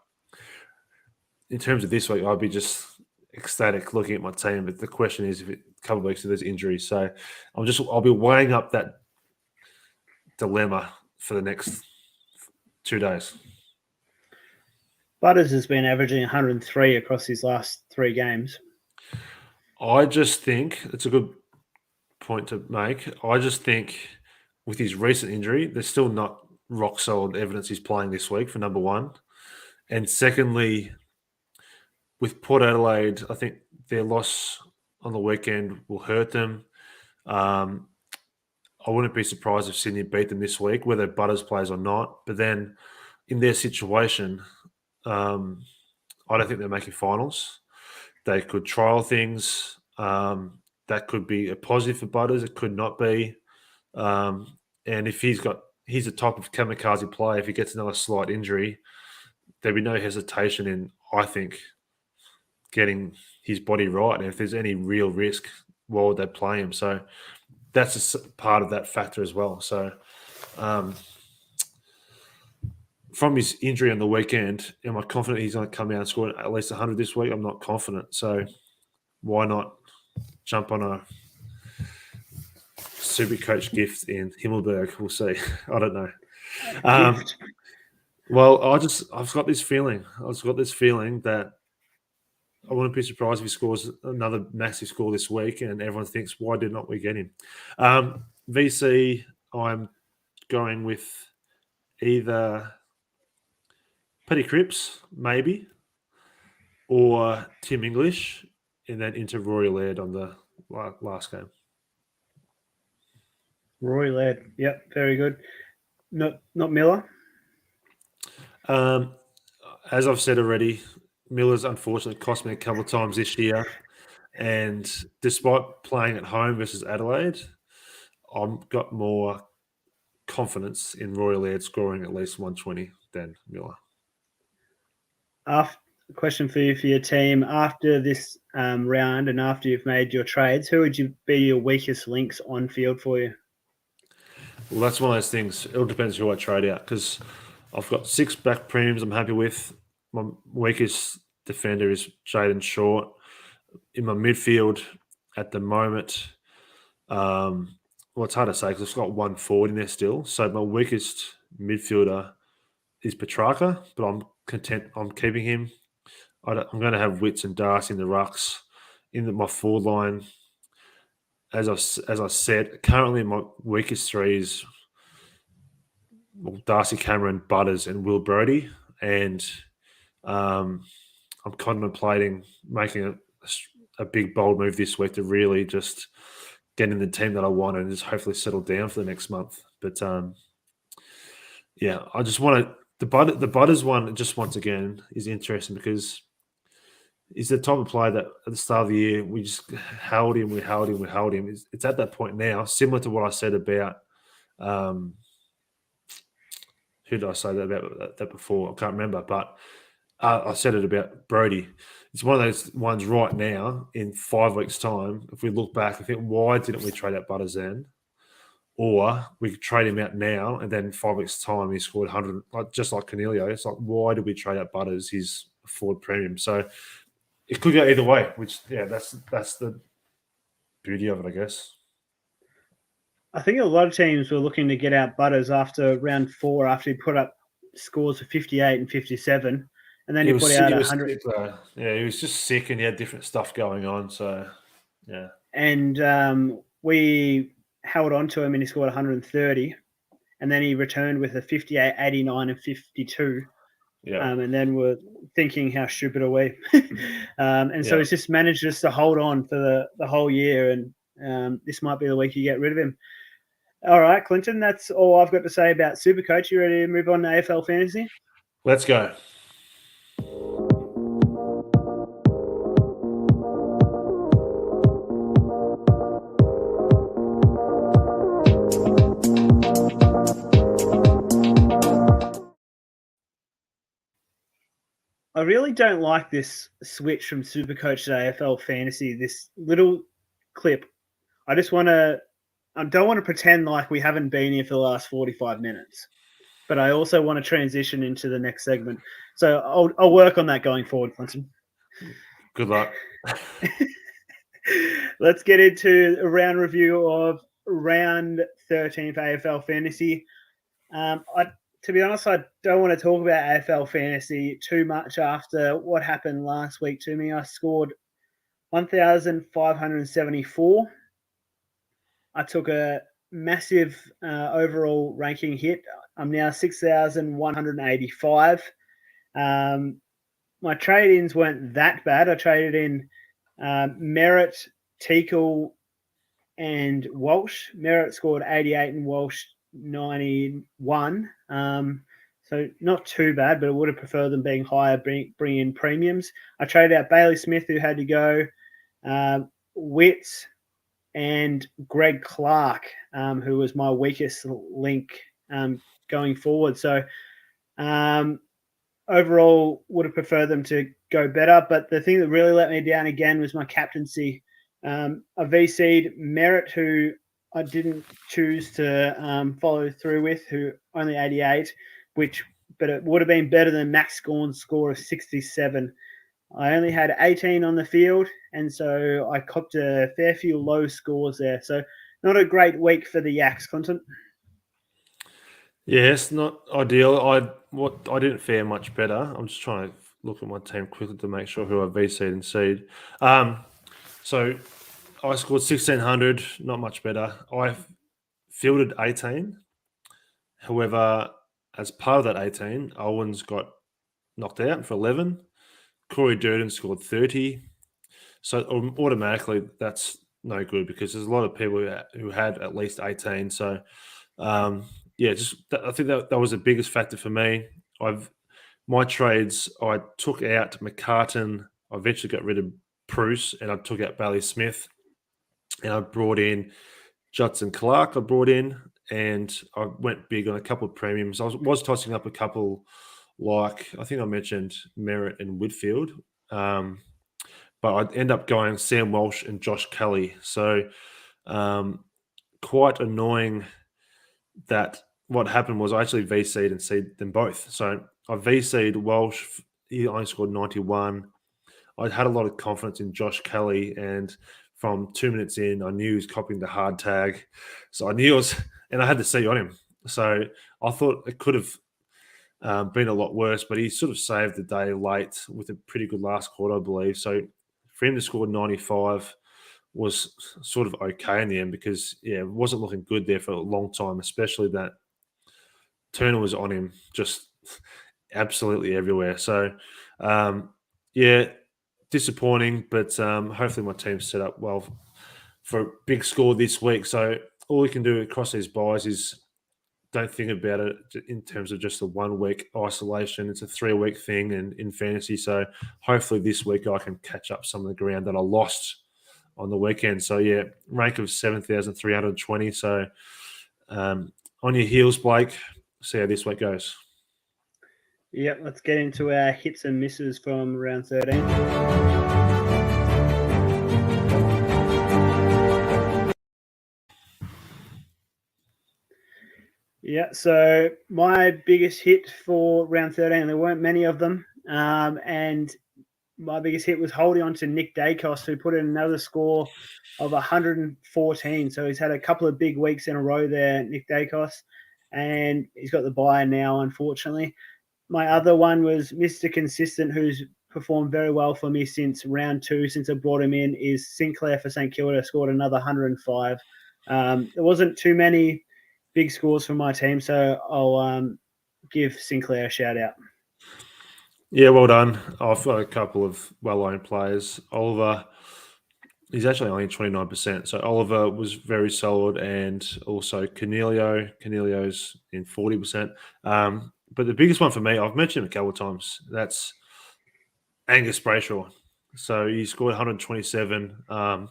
in terms of this week, I'd be just ecstatic looking at my team. But the question is, if a couple of weeks if there's injuries, so I'll be weighing up that dilemma for the next 2 days. Butters has been averaging 103 across his last 3 games. I just think it's a good point to make. I just think with his recent injury, there's still not rock solid evidence he's playing this week, for number one. And secondly, with Port Adelaide, I think their loss on the weekend will hurt them. I wouldn't be surprised if Sydney beat them this week, whether Butters plays or not. But then in their situation, I don't think they're making finals. They could trial things. That could be a positive for Butters. It could not be. And if he's the type of kamikaze player, if he gets another slight injury, there'd be no hesitation in, I think, getting his body right. And if there's any real risk, why would they play him? So that's a part of that factor as well. So from his injury on the weekend, am I confident he's going to come out and score at least 100 this week? I'm not confident. So why not jump on a Supercoach gift in Himmelberg? We'll see. I don't know. Well, I've got this feeling. I've got this feeling that I wouldn't be surprised if he scores another massive score this week, and everyone thinks, why did not we get him? VC, I'm going with either Petty Cripps, maybe, or Tim English, and then into Rory Laird on the last game. Rory Laird, yep, very good. Not Miller. As I've said already, Miller's unfortunately cost me a couple of times this year, and despite playing at home versus Adelaide, I've got more confidence in Rory Laird scoring at least 120 than Miller. Question for you for your team. After this round and after you've made your trades, who would you be your weakest links on field for you? Well, that's one of those things. It all depends who I trade out, because I've got 6 back premiums I'm happy with. My weakest defender is Jaden Short. In my midfield at the moment, well, it's hard to say because I've got 1 forward in there still. So my weakest midfielder is Petrarca, but I'm content. I'm keeping him. I'm going to have Witts and Darcy in the rucks. In my forward line, as I said, currently my weakest 3 is Darcy Cameron, Butters, and Will Brody. And I'm contemplating making a big, bold move this week to really just get in the team that I want and just hopefully settle down for the next month. But yeah, I just want to the Butters one. Just once again is interesting because he's the type of player that at the start of the year we just held him. It's at that point now, similar to what I said about who did I say that about that before? I can't remember, but I said it about Brody. It's one of those ones right now in 5 weeks' time. If we look back, I think, why didn't we trade out Butters then? Or we could trade him out now, and then 5 weeks' time he scored 100, just like Cornelio. It's like, why did we trade out Butters? He's a forward premium. So it could go either way, which, yeah, that's the beauty of it, I guess. I think a lot of teams were looking to get out Butters after round 4, after he put up scores of 58 and 57. And then he put out 100. Yeah, he was just sick and he had different stuff going on. So, yeah. And we held on to him and he scored 130. And then he returned with a 58, 89, and 52. Yeah. And then we're thinking, how stupid are we? So he's just managed just to hold on for the whole year. And this might be the week you get rid of him. All right, Clinton, that's all I've got to say about Supercoach. You ready to move on to AFL Fantasy? Let's go. I really don't like this switch from Supercoach to AFL Fantasy. This little clip. I don't want to pretend like we haven't been here for the last 45 minutes, but I also want to transition into the next segment. So I'll work on that going forward, Clinton. Good luck. Let's get into a round review of round 13 for AFL Fantasy. To be honest, I don't want to talk about AFL Fantasy too much after what happened last week to me. I scored 1,574. I took a massive overall ranking hit. I'm now 6,185. My trade-ins weren't that bad. I traded in Merritt, Teakle, and Walsh. Merritt scored 88 and Walsh 91. So not too bad, but I would have preferred them being higher, bring in premiums. I traded out Bailey Smith, who had to go, Witts, and Greg Clark, who was my weakest link going forward. So overall, would have preferred them to go better. But the thing that really let me down again was my captaincy. I VC'd Merritt, who I didn't choose to follow through with, who only 88, but it would have been better than Max Gorn's score of 67. I only had 18 on the field, and so I copped a fair few low scores there. So not a great week for the Yaks, Clinton. Yeah, it's not ideal. I didn't fare much better. I'm just trying to look at my team quickly to make sure who I VC'd and seed. So I scored 1,600, not much better. I fielded 18. However, as part of that 18, Owens got knocked out for 11. Corey Durden scored 30. So automatically that's no good because there's a lot of people who had at least 18. So I think that was the biggest factor for me. My trades, I took out McCartan. I eventually got rid of Bruce and I took out Bailey Smith. And I brought in Judson Clark. And I went big on a couple of premiums. I was tossing up a couple, like I think I mentioned Merritt and Whitfield. But I'd end up going Sam Walsh and Josh Kelly. So quite annoying that what happened was I actually VC'd and seeded them both. So I VC'd Walsh. He only scored 91. I had a lot of confidence in Josh Kelly, and from 2 minutes in, I knew he was copying the hard tag. So I knew it was, and I had the C on him. So I thought it could have been a lot worse, but he sort of saved the day late with a pretty good last quarter, I believe. So for him to score 95 was sort of okay in the end because, it wasn't looking good there for a long time, especially that Turner was on him just absolutely everywhere. So, disappointing, but hopefully my team's set up well for a big score this week. So all we can do across these buys is don't think about it in terms of just a 1 week isolation. It's a 3-week thing in fantasy. So hopefully this week I can catch up some of the ground that I lost on the weekend. So rank of 7,320. So on your heels, Blake. See how this week goes. Yep, let's get into our hits and misses from round 13. Yeah, so my biggest hit for round 13, there weren't many of them, and my biggest hit was holding on to Nick Dacos, who put in another score of 114. So he's had a couple of big weeks in a row there, Nick Dacos, and he's got the bye now, unfortunately. My other one was Mr. Consistent, who's performed very well for me since round 2, since I brought him in, is Sinclair for St Kilda, scored another 105. There wasn't too many big scores for my team, so I'll give Sinclair a shout out. Yeah, well done. I've got a couple of well-known players. Oliver, he's actually only 29%. So Oliver was very solid, and also Cornelio. Cornelio's in 40%. But the biggest one for me, I've mentioned him a couple of times, that's Angus Brayshaw. So he scored 127. I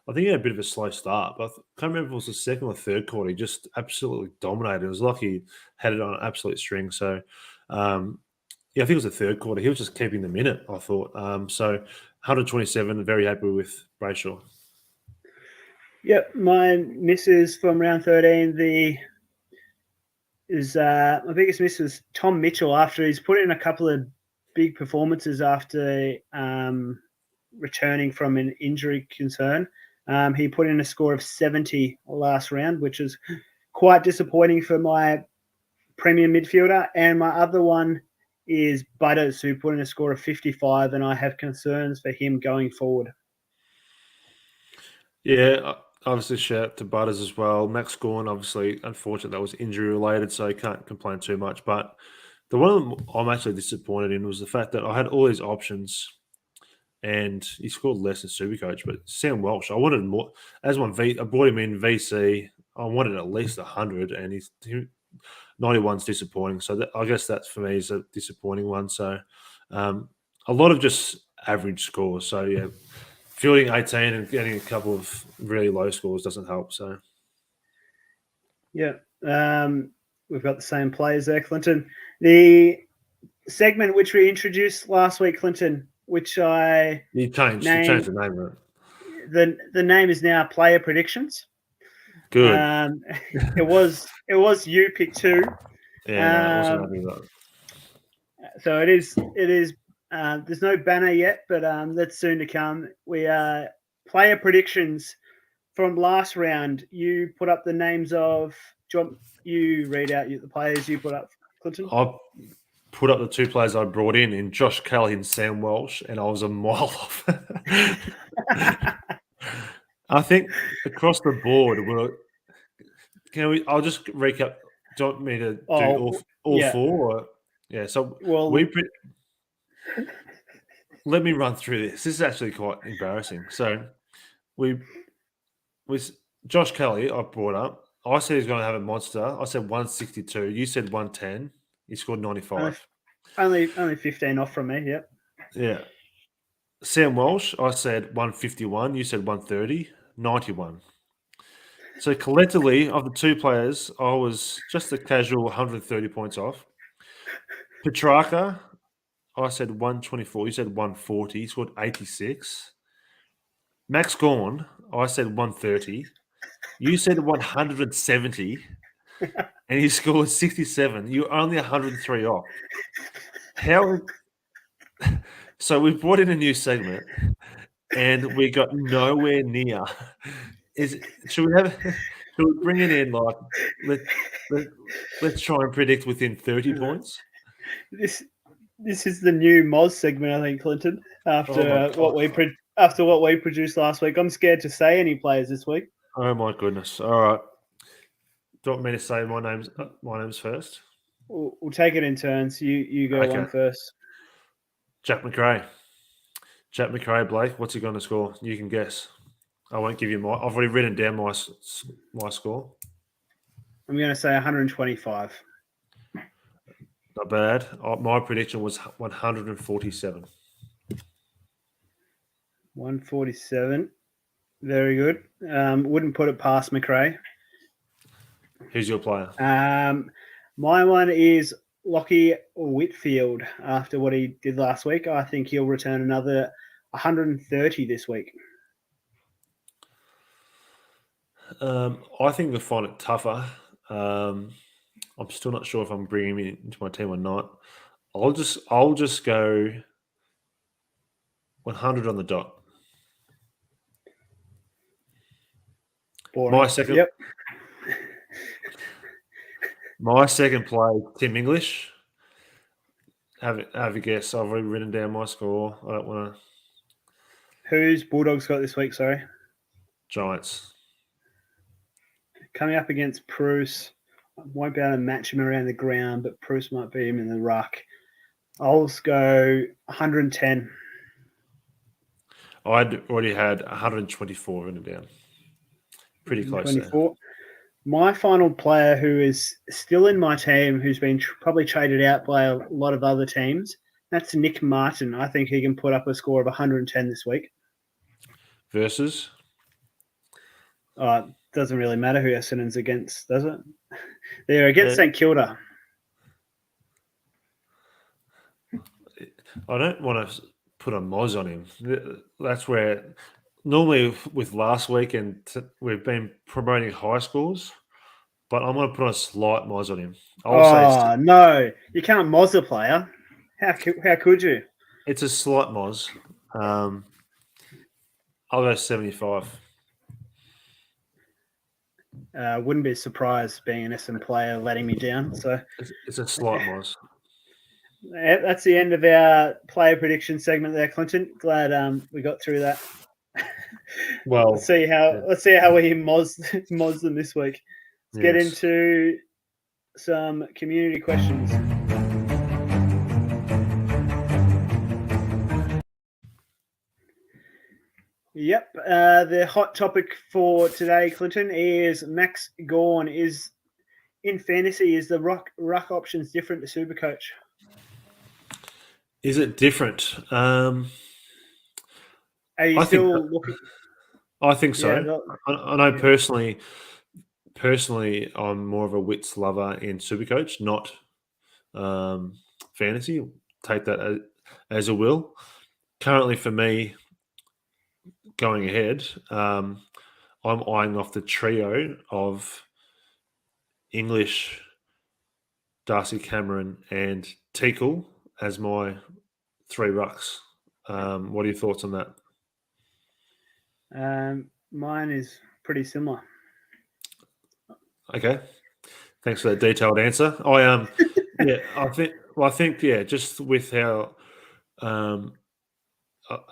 think he had a bit of a slow start, but I can't remember if it was the second or third quarter. He just absolutely dominated. It was like he had it on an absolute string. So Yeah, I think it was the third quarter. He was just keeping them in it, I thought. So 127, very happy with Brayshaw. Yep, my misses from round 13. My biggest miss was Tom Mitchell after he's put in a couple of big performances after returning from an injury concern. He put in a score of 70 last round, which is quite disappointing for my premium midfielder. And my other one is Butters, who put in a score of 55, and I have concerns for him going forward. Yeah, obviously shout out to Butters as well. Max Gorn, obviously, unfortunate that was injury related, so he can't complain too much. But the one I'm actually disappointed in was the fact that I had all these options and he scored less in Supercoach. But Sam Welsh, I wanted more. As one I brought him in VC. I wanted at least 100, and he's 91's disappointing. So I guess that's for me is a disappointing one. So a lot of just average scores. So yeah, fielding 18 and getting a couple of really low scores doesn't help. So yeah, we've got the same players there, Clinton. The segment which we introduced last week, Clinton, which I you changed the name of it. The name is now Player Predictions. Good. It was you pick 2. Yeah, no, I wasn't happy with that. So it is. There's no banner yet, but that's soon to come. We player predictions from last round. You put up the names of. You read out the players you put up, Clinton. I put up the 2 players I brought in Josh Kelly and Sam Welsh, and I was a mile off. I think across the board, I'll just recap. Do you want me to do all 4? Or, yeah. So let me run through this. This is actually quite embarrassing. So Josh Kelly, I brought up. I said he's going to have a monster. I said 162. You said 110. He scored 95. Only 15 off from me. Yep. Yeah. Sam Welsh, I said 151. You said 130. 91. So collectively, of the 2 players, I was just a casual 130 points off. Petrarca, I said 124. You said 140. He scored 86. Max Gorn, I said 130. You said 170. And he scored 67. You're only 103 off. How? So we brought in a new segment, and we got nowhere near. Should we bring it in like let's try and predict within 30 points? This is the new Moz segment, I think, Clinton. After what we produced last week, I'm scared to say any players this week. Oh my goodness! All right, do you want me to say my name's first? We'll take it in turns. You go on first. Jack McRae, Blake. What's he going to score? You can guess. I won't give you I've already written down my score. I'm going to say 125. Not bad. My prediction was 147. 147. Very good. Wouldn't put it past McRae. Who's your player? My one is Lockie Whitfield. After what he did last week, I think he'll return another 130 this week. I think you'll find it tougher. I'm still not sure if I'm bringing him into my team or not. I'll just go 100 on the dot. Boring. My second. Yep. My second play, Tim English. Have a guess. I've already written down my score. I don't want to. Who's Bulldogs got this week? Sorry. Giants. Coming up against Bruce. I won't be able to match him around the ground, but Bruce might beat him in the ruck. I'll go 110. I'd already had 124 written down. Pretty close 24. There. My final player, who is still in my team, who's been probably traded out by a lot of other teams, that's Nick Martin. I think he can put up a score of 110 this week. Versus? Doesn't really matter who Essendon's against, does it? They're against St Kilda. I don't want to put a Moz on him. That's where normally with last week and we've been promoting high scores, but I'm going to put a slight Moz on him. I'll say no, you can't moz a player. How could you? it's a slight Moz. I'll go 75. Wouldn't be surprised being an SM player letting me down. So it's a slight Moz. That's the end of our player prediction segment there, Clinton. Glad we got through that. Well, let's see how we moz them this week. Let's get into some community questions. Yep. The hot topic for today, Clinton, is Max Gawn. Is in fantasy, is the ruck options different to Supercoach? Is it different? Are you still looking? I think so. Yeah, I know personally, I'm more of a wits lover in Supercoach, not fantasy. Take that as a will. Currently, for me, going ahead, I'm eyeing off the trio of English, Darcy Cameron, and Teakle as my 3 rucks. What are your thoughts on that? Mine is pretty similar. Okay, thanks for that detailed answer. I think just with how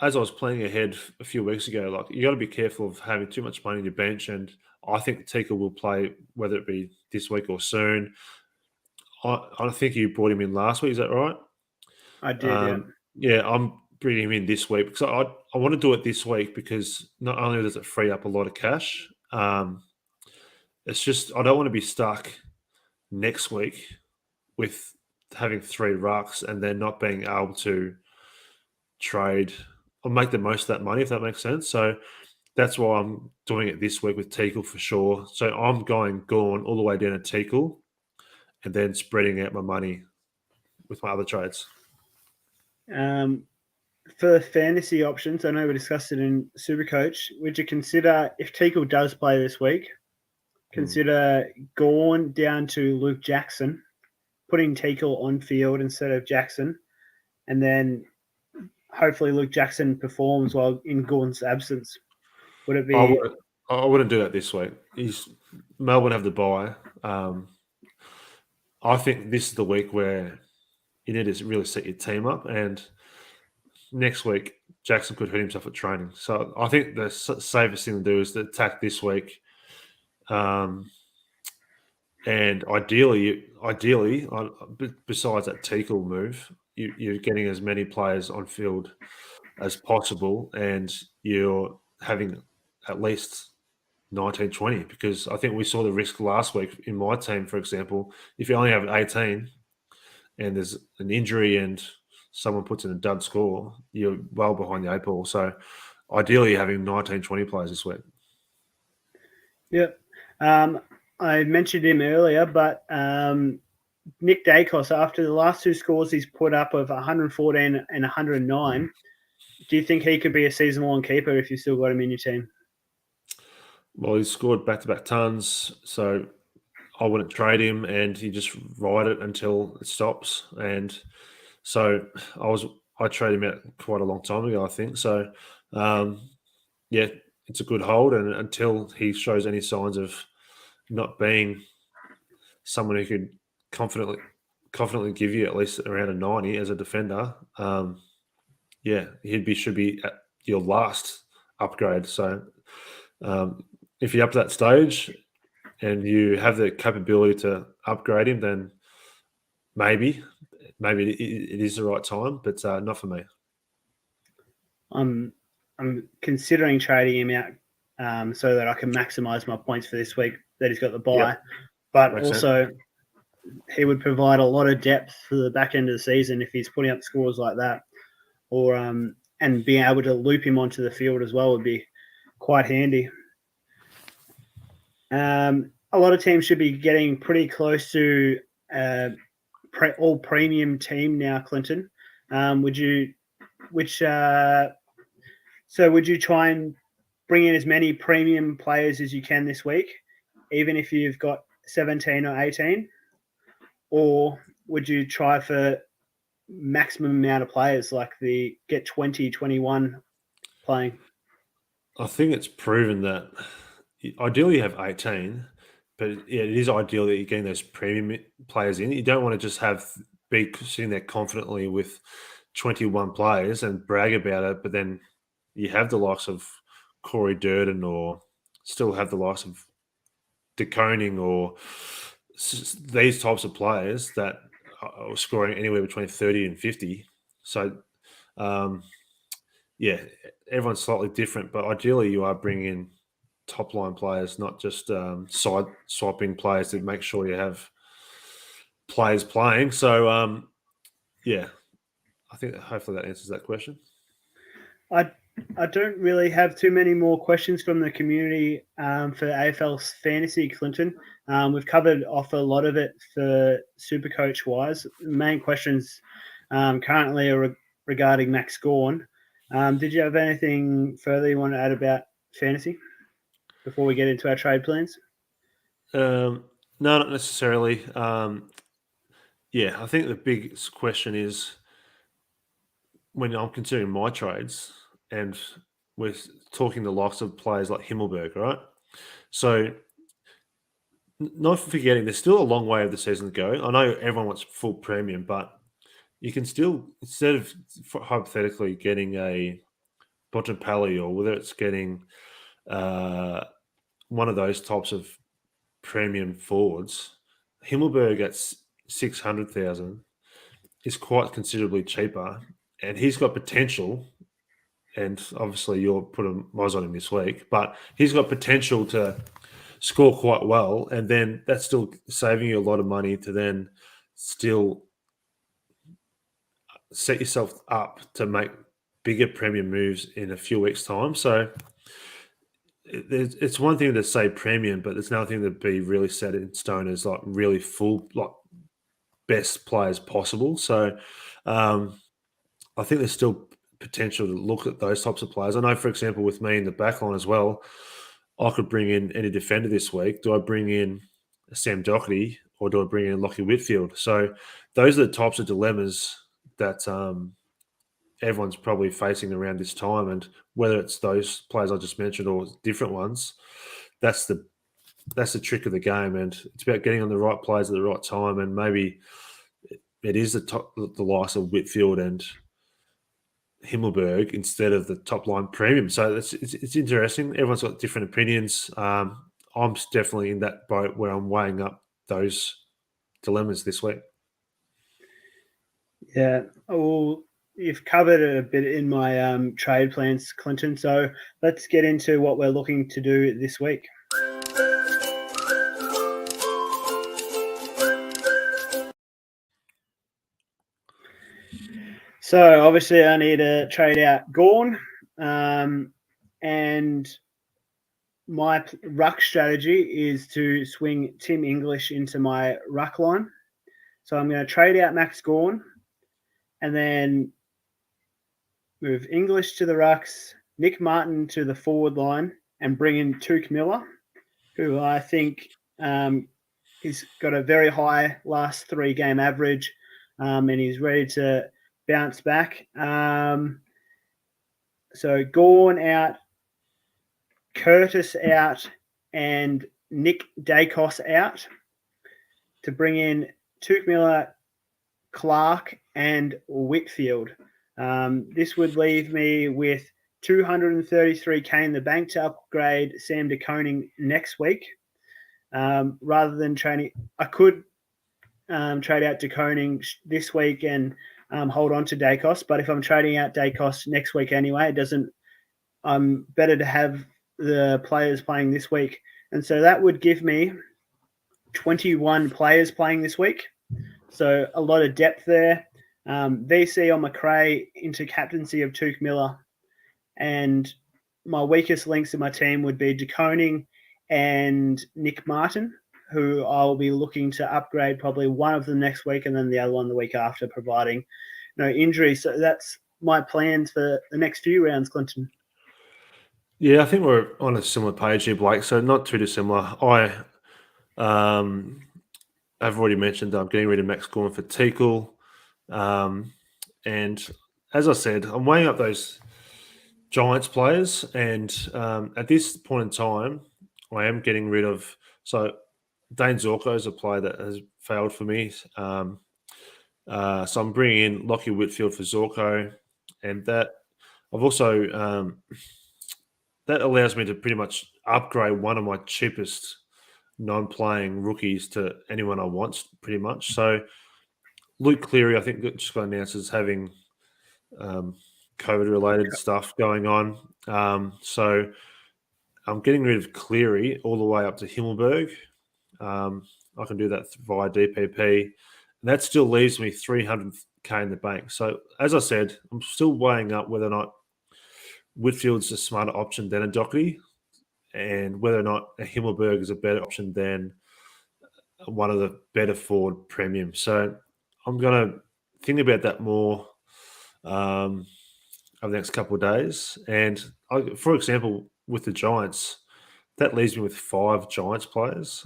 as I was planning ahead a few weeks ago, like you got to be careful of having too much money in your bench, and I think Tika will play whether it be this week or soon. I think you brought him in last week. Is that right? I did. Yeah, I'm bringing him in this week because I want to do it this week because not only does it free up a lot of cash, it's just I don't want to be stuck next week with having 3 rucks and then not being able to trade or make the most of that money, if that makes sense. So that's why I'm doing it this week with Teakle for sure. So I'm going Gawn all the way down to Teakle and then spreading out my money with my other trades. For fantasy options, I know we discussed it in Supercoach. Would you consider, if Teakle does play this week, consider Gawn down to Luke Jackson, putting Teakle on field instead of Jackson, and then hopefully Luke Jackson performs while in Gawn's absence? Would it be? I wouldn't do that this week. Melbourne have the bye. I think this is the week where you need to really set your team up, and next week Jackson could hurt himself at training. So I think the safest thing to do is to attack this week. And ideally, besides that Teakle move, you're getting as many players on field as possible, and you're having at least 19, 20, because I think we saw the risk last week in my team, for example. If you only have an 18 and there's an injury and someone puts in a dud score, you're well behind the 8 ball. So ideally, you're having 19, 20 players this week. Yeah. I mentioned him earlier, but Nick Dacos, after the last 2 scores he's put up of 114 and 109, do you think he could be a season-long keeper if you still got him in your team? Well, he's scored back-to-back tons, so I wouldn't trade him, and you just ride it until it stops. And so I traded him out quite a long time ago, I think. So, yeah, it's a good hold, and until he shows any signs of not being someone who could confidently give you at least around a 90 as a defender, should be at your last upgrade. So, if you're up to that stage and you have the capability to upgrade him, then maybe it is the right time, but not for me. I'm considering trading him out so that I can maximise my points for this week that he's got the bye. Yep. But Makes also, he would provide a lot of depth for the back end of the season if he's putting up scores like that, or and being able to loop him onto the field as well would be quite handy. A lot of teams should be getting pretty close to all premium team now, Clinton. would you try and bring in as many premium players as you can this week, even if you've got 17 or 18? Or would you try for maximum amount of players, like the get 20, 21 playing? I think it's proven that ideally you have 18, but yeah, it is ideal that you're getting those premium players in. You don't want to just be sitting there confidently with 21 players and brag about it, but then you have the likes of Corey Durden, or still have the likes of DeConing, or these types of players that are scoring anywhere between 30 and 50. So, yeah, everyone's slightly different, but ideally you are bringing in top line players, not just side swapping players to make sure you have players playing. So, yeah, I think hopefully that answers that question. I don't really have too many more questions from the community for AFL Fantasy, Clinton. We've covered off a lot of it for Supercoach wise. The main questions currently are regarding Max Gawn. Did you have anything further you want to add about fantasy before we get into our trade plans? No, not necessarily. Yeah, I think the biggest question is, when I'm considering my trades, and we're talking the likes of players like Himmelberg, right? So, not forgetting, there's still a long way of the season to go. I know everyone wants full premium, but you can still, instead of hypothetically getting a Bontempelli, or whether it's getting one of those types of premium forwards, Himmelberg at 600,000 is quite considerably cheaper, and he's got potential. And obviously, you'll put a Moz on him this week, but he's got potential to score quite well, and then that's still saving you a lot of money to then still set yourself up to make bigger premium moves in a few weeks' time. So it's one thing to say premium, but it's another thing to be really set in stone as like really full, like best players possible. So I think there's still potential to look at those types of players. I know, for example, with me in the backline as well, I could bring in any defender this week. Do I bring in Sam Doherty, or do I bring in Lockie Whitfield? So those are the types of dilemmas that everyone's probably facing around this time. And whether it's those players I just mentioned or different ones, that's the trick of the game. And it's about getting on the right players at the right time. And maybe it is the likes of Whitfield and Himmelberg instead of the top line premium. So it's interesting. Everyone's got different opinions. I'm definitely in that boat where I'm weighing up those dilemmas this week. Yeah, well, you've covered it a bit in my trade plans, Clinton. So let's get into what we're looking to do this week. So obviously I need to trade out Gawn, and my ruck strategy is to swing Tim English into my ruck line. So I'm going to trade out Max Gawn and then move English to the rucks, Nick Martin to the forward line, and bring in Tuke Miller, who I think he's got a very high last 3 game average, and he's ready to bounce back. So Gawn out, Curtis out, and Nick Dacos out to bring in Tuke Miller, Clark, and Whitfield. This would leave me with 233k in the bank to upgrade Sam DeConing next week. Rather than trading, I could trade out DeConing this week and hold on to Dacos. But if I'm trading out Dacos next week anyway, it doesn't. I'm better to have the players playing this week, and so that would give me 21 players playing this week. So a lot of depth there. VC on McRae into captaincy of Tuke Miller, and my weakest links in my team would be DeConing and Nick Martin, who I'll be looking to upgrade probably one of them next week and then the other one the week after, providing no injury. So that's my plans for the next few rounds, Clinton. Yeah, I think we're on a similar page here, Blake. So not too dissimilar. I've already mentioned that I'm getting rid of Max Gorman for Teakle. And as I said, I'm weighing up those Giants players. And at this point in time, I am getting rid of. So Dane Zorko is a player that has failed for me. So I'm bringing in Lockie Whitfield for Zorko. And that I've also. That allows me to pretty much upgrade one of my cheapest non-playing rookies to anyone I want, pretty much. So Luke Cleary, I think, just got announced as having COVID-related stuff going on. So I'm getting rid of Cleary all the way up to Himmelberg. I can do that via DPP. And that still leaves me 300k in the bank. So as I said, I'm still weighing up whether or not Whitfield's a smarter option than a Doherty, and whether or not a Himmelberg is a better option than one of the better forward premium. So I'm going to think about that more over the next couple of days. And for example, with the Giants, that leaves me with 5 Giants players.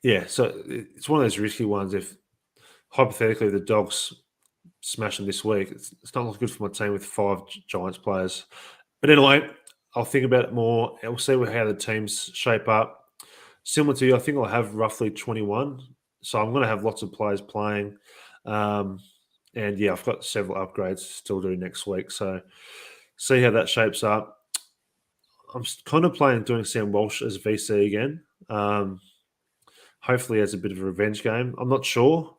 Yeah, so it's one of those risky ones. If hypothetically the Dogs smash them this week, it's not looking good for my team with 5 Giants players. But anyway, I'll think about it more. We'll see how the teams shape up. Similar to you, I think I'll have roughly 21. So I'm going to have lots of players playing. And yeah, I've got several upgrades still due next week. So see how that shapes up. I'm kind of doing Sam Walsh as VC again. Hopefully as a bit of a revenge game. I'm not sure.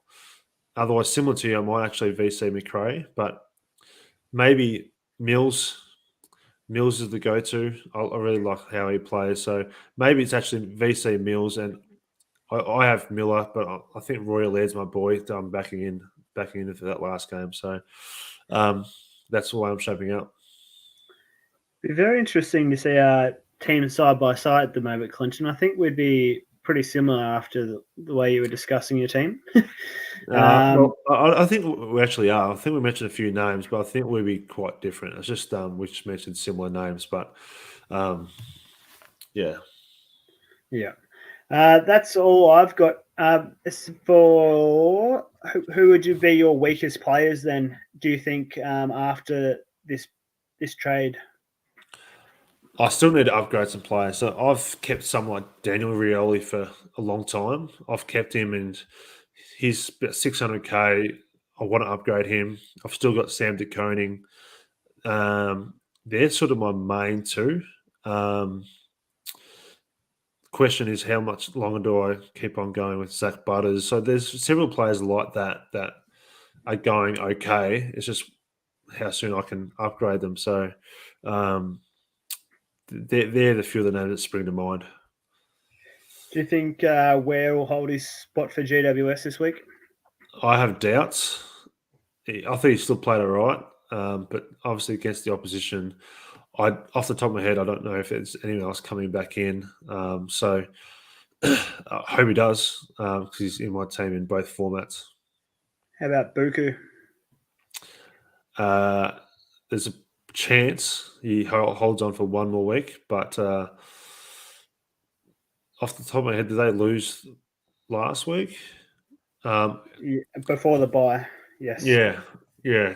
Otherwise, similar to you, I might actually VC McRae, but maybe Mills. Mills is the go-to. I really like how he plays. So maybe it's actually VC Mills, and I have Miller, but I think Roy Laird's my boy. I'm backing in for that last game. So that's the way I'm shaping up. It'd be very interesting to see our teams side by side at the moment, Clinton. I think we'd be pretty similar after the way you were discussing your team. Well, I think we actually are. I think we mentioned a few names, but I think we'd be quite different. It's just we just mentioned similar names, but yeah. Yeah. That's all I've got. For who would you be your weakest players then, do you think, after this trade? I still need to upgrade some players. So I've kept someone like Daniel Rioli for a long time. I've kept him, and he's about 600k. I want to upgrade him. I've still got Sam De Koning. They're sort of my main two. Question is, how much longer do I keep on going with Zach Butters? So there's several players like that are going okay. It's just how soon I can upgrade them. So they're the few of the names that spring to mind. Do you think Ware will hold his spot for GWS this week? I have doubts. I think he still played all right, but obviously against the opposition, off the top of my head, I don't know if there's anyone else coming back in. So I hope he does, because he's in my team in both formats. How about Buku? There's a chance he holds on for one more week, but off the top of my head, did they lose last week? Before the bye, yes. Yeah,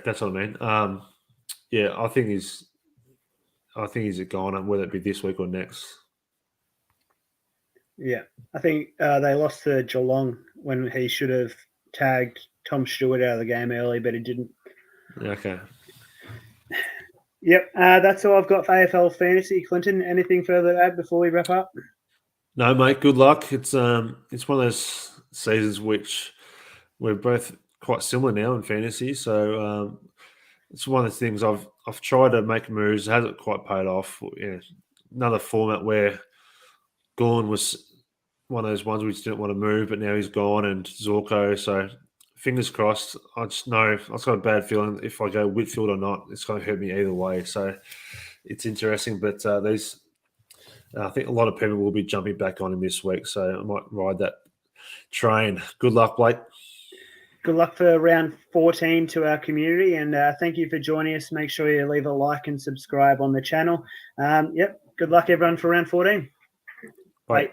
that's what I mean. Yeah, I think he's gone, whether it be this week or next. Yeah, I think they lost to Geelong when he should have tagged Tom Stewart out of the game early, but he didn't. Okay. Yep, that's all I've got for AFL Fantasy. Clinton, anything further to add before we wrap up? No, mate. Good luck. It's one of those seasons which we're both quite similar now in fantasy. So it's one of the things I've tried to make moves. It hasn't quite paid off. Yeah. Another format where Gorn was one of those ones we just didn't want to move, but now he's gone, and Zorko. So fingers crossed. I just know I've got a bad feeling if I go Whitfield or not, it's going to hurt me either way. So it's interesting, but I think a lot of people will be jumping back on him this week, so I might ride that train. Good luck, Blake. good luck for round 14 to our community, and thank you for joining us. Make sure you leave a like and subscribe on the channel. Good luck everyone for round 14. Bye. Bye.